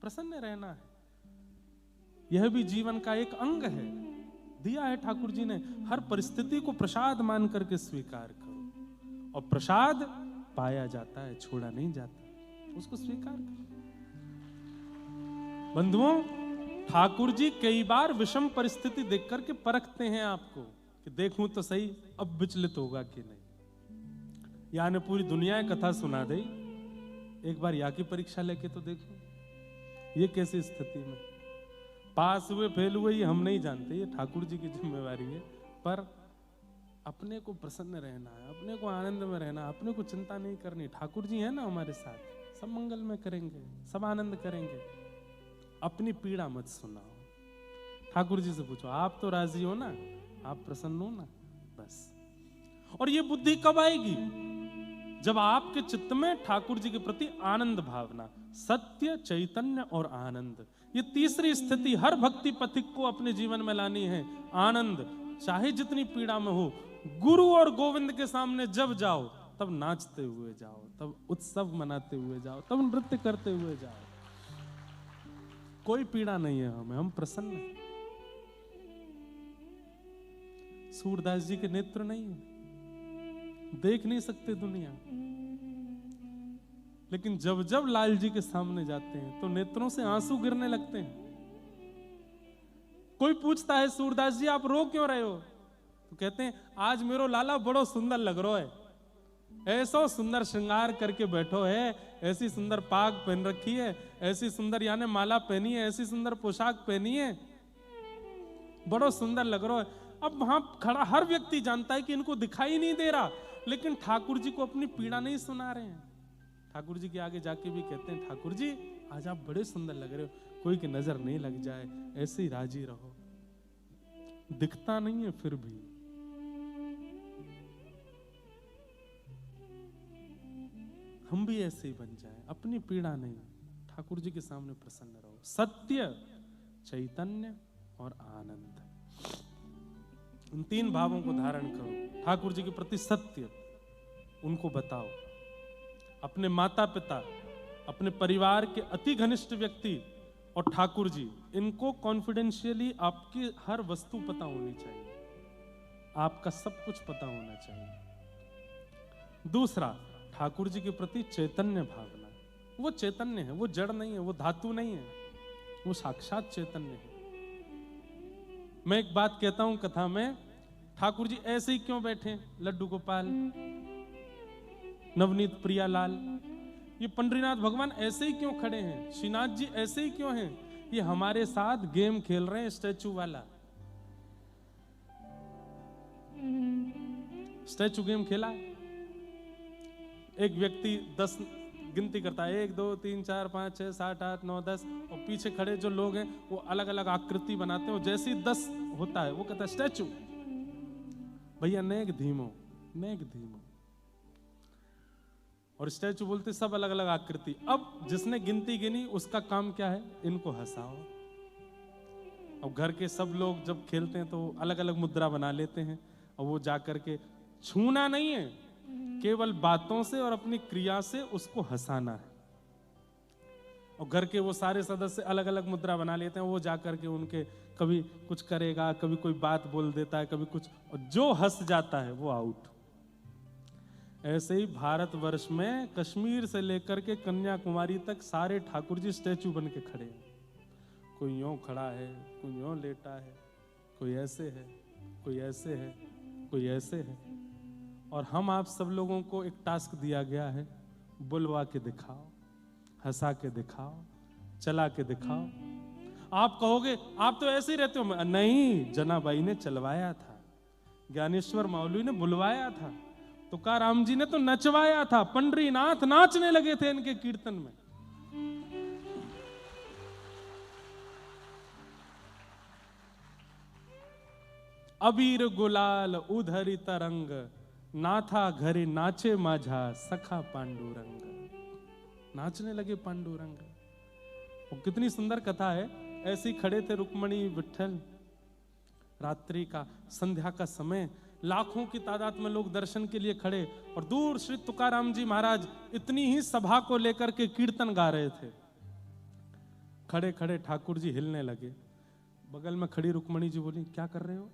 प्रसन्न रहना है, यह भी जीवन का एक अंग है, दिया है ठाकुर जी ने। हर परिस्थिति को प्रसाद मान करके स्वीकार करो, और प्रसाद पाया जाता है, छोड़ा नहीं जाता, उसको स्वीकार करो। बंधुओं, ठाकुर जी कई बार विषम परिस्थिति देख करके परखते हैं आपको कि देखूं तो सही अब विचलित होगा कि नहीं। यानी पूरी दुनिया कथा सुना दे, एक बार या की परीक्षा लेके तो देखो, ये कैसी स्थिति में पास हुए फेल हुए ये हम नहीं जानते, ये ठाकुर जी की जिम्मेवारी है। पर अपने को प्रसन्न रहना है, अपने को आनंद में रहना, अपने को चिंता नहीं करनी। ठाकुर जी है ना हमारे साथ, सब मंगल में करेंगे, सब आनंद करेंगे। अपनी पीड़ा मत सुनाओ, ठाकुर जी से पूछो आप तो राजी हो ना, आप प्रसन्न हो ना, बस। और ये बुद्धि कब आएगी? जब आपके चित्त में ठाकुर जी के प्रति आनंद भावना, सत्य, चैतन्य और आनंद, ये तीसरी स्थिति हर भक्ति पथिक को अपने जीवन में लानी है। आनंद, चाहे जितनी पीड़ा में हो, गुरु और गोविंद के सामने जब जाओ तब नाचते हुए जाओ, तब उत्सव मनाते हुए जाओ, तब नृत्य करते हुए जाओ। कोई पीड़ा नहीं है हमें, हम प्रसन्न हैं। सूरदास जी के नेत्र नहीं है, देख नहीं सकते दुनिया, लेकिन जब जब लाल जी के सामने जाते हैं तो नेत्रों से आंसू गिरने लगते हैं। कोई पूछता है सूरदास जी आप रो क्यों रहे हो? तो कहते हैं आज मेरो लाला बड़ो सुंदर लग रहा है, ऐसा सुंदर श्रृंगार करके बैठो है, ऐसी सुंदर पाग पहन रखी है, ऐसी सुंदर यानी माला पहनी है, ऐसी सुंदर पोशाक पहनी है, बड़ो सुंदर लग रहा है। अब वहां खड़ा हर व्यक्ति जानता है कि इनको दिखाई नहीं दे रहा, लेकिन ठाकुर जी को अपनी पीड़ा नहीं सुना रहे हैं। ठाकुर जी के आगे जाके भी कहते हैं ठाकुर जी आज आप बड़े सुंदर लग रहे हो, कोई की नजर नहीं लग जाए, ऐसे ही राजी रहो। दिखता नहीं है फिर भी। हम भी ऐसे ही बन जाए, अपनी पीड़ा नहीं, ठाकुर जी के सामने प्रसन्न रहो। सत्य, चैतन्य और आनंद, इन 3 भावों को धारण करो। ठाकुर जी के प्रति सत्य, उनको बताओ। अपने माता पिता, अपने परिवार के अति घनिष्ठ व्यक्ति और ठाकुर जी, इनको कॉन्फिडेंशियली आपकी हर वस्तु पता होनी चाहिए, आपका सब कुछ पता होना चाहिए। दूसरा, ठाकुर जी के प्रति चैतन्य भावना। वो चैतन्य है, वो जड़ नहीं है, वो धातु नहीं है, वो साक्षात चैतन्य है। मैं एक बात कहता हूं कथा में, ठाकुर जी ऐसे ही क्यों बैठे? लड्डू गोपाल, नवनीत प्रियालाल, ये पंडरीनाथ भगवान ऐसे ही क्यों खड़े हैं? श्रीनाथ जी ऐसे ही क्यों हैं? ये हमारे साथ गेम खेल रहे हैं, स्टैचू वाला। स्टैचू गेम खेला, एक व्यक्ति 10 गिनती करता है, 1 2 3 4 5 6 7 8 9 10, और पीछे खड़े जो लोग हैं वो अलग अलग आकृति बनाते हैं, और जैसे ही 10 होता है वो कहता है स्टैचू। भैया नेक धीमो, नेक धीमो, और स्टैचू बोलते सब अलग अलग आकृति। अब जिसने गिनती गिनी उसका काम क्या है? इनको हंसाओ। अब घर के सब लोग जब खेलते हैं तो अलग अलग मुद्रा बना लेते हैं, और वो जाकर के छूना नहीं है, केवल बातों से और अपनी क्रिया से उसको हंसाना है। और घर के वो सारे सदस्य अलग अलग मुद्रा बना लेते हैं, वो जाकर के उनके कभी कुछ करेगा, कभी कोई बात बोल देता है, कभी कुछ, और जो हंस जाता है वो आउट। ऐसे ही भारतवर्ष में कश्मीर से लेकर के कन्याकुमारी तक सारे ठाकुर जी स्टैचू बन के खड़े हैं। कोई यूं खड़ा है, कोई यूं लेटा है, कोई ऐसे है, कोई ऐसे है, कोई ऐसे है। और हम आप सब लोगों को एक टास्क दिया गया है, बुलवा के दिखाओ, हंसा के दिखाओ, चला के दिखाओ। आप कहोगे आप तो ऐसे ही रहते हो। नहीं, जनाबाई ने चलवाया था, ज्ञानेश्वर मौलवी ने बुलवाया था, तुकाराम जी ने तो नचवाया था, पंडरीनाथ नाचने लगे थे इनके कीर्तन में। अबीर गुलाल उधरी तरंग, नाथा घरे नाचे माझा सखा पांडुरंग। नाचने लगे पांडुरंग। वो कितनी सुंदर कथा है। ऐसे ही खड़े थे रुक्मणी विठल, रात्रि का, संध्या का समय, लाखों की तादाद में लोग दर्शन के लिए खड़े, और दूर श्री तुकाराम जी महाराज इतनी ही सभा को लेकर के कीर्तन गा रहे थे। खड़े खड़े ठाकुर जी हिलने लगे। बगल में खड़ी रुक्मणी जी बोली क्या कर रहे हो?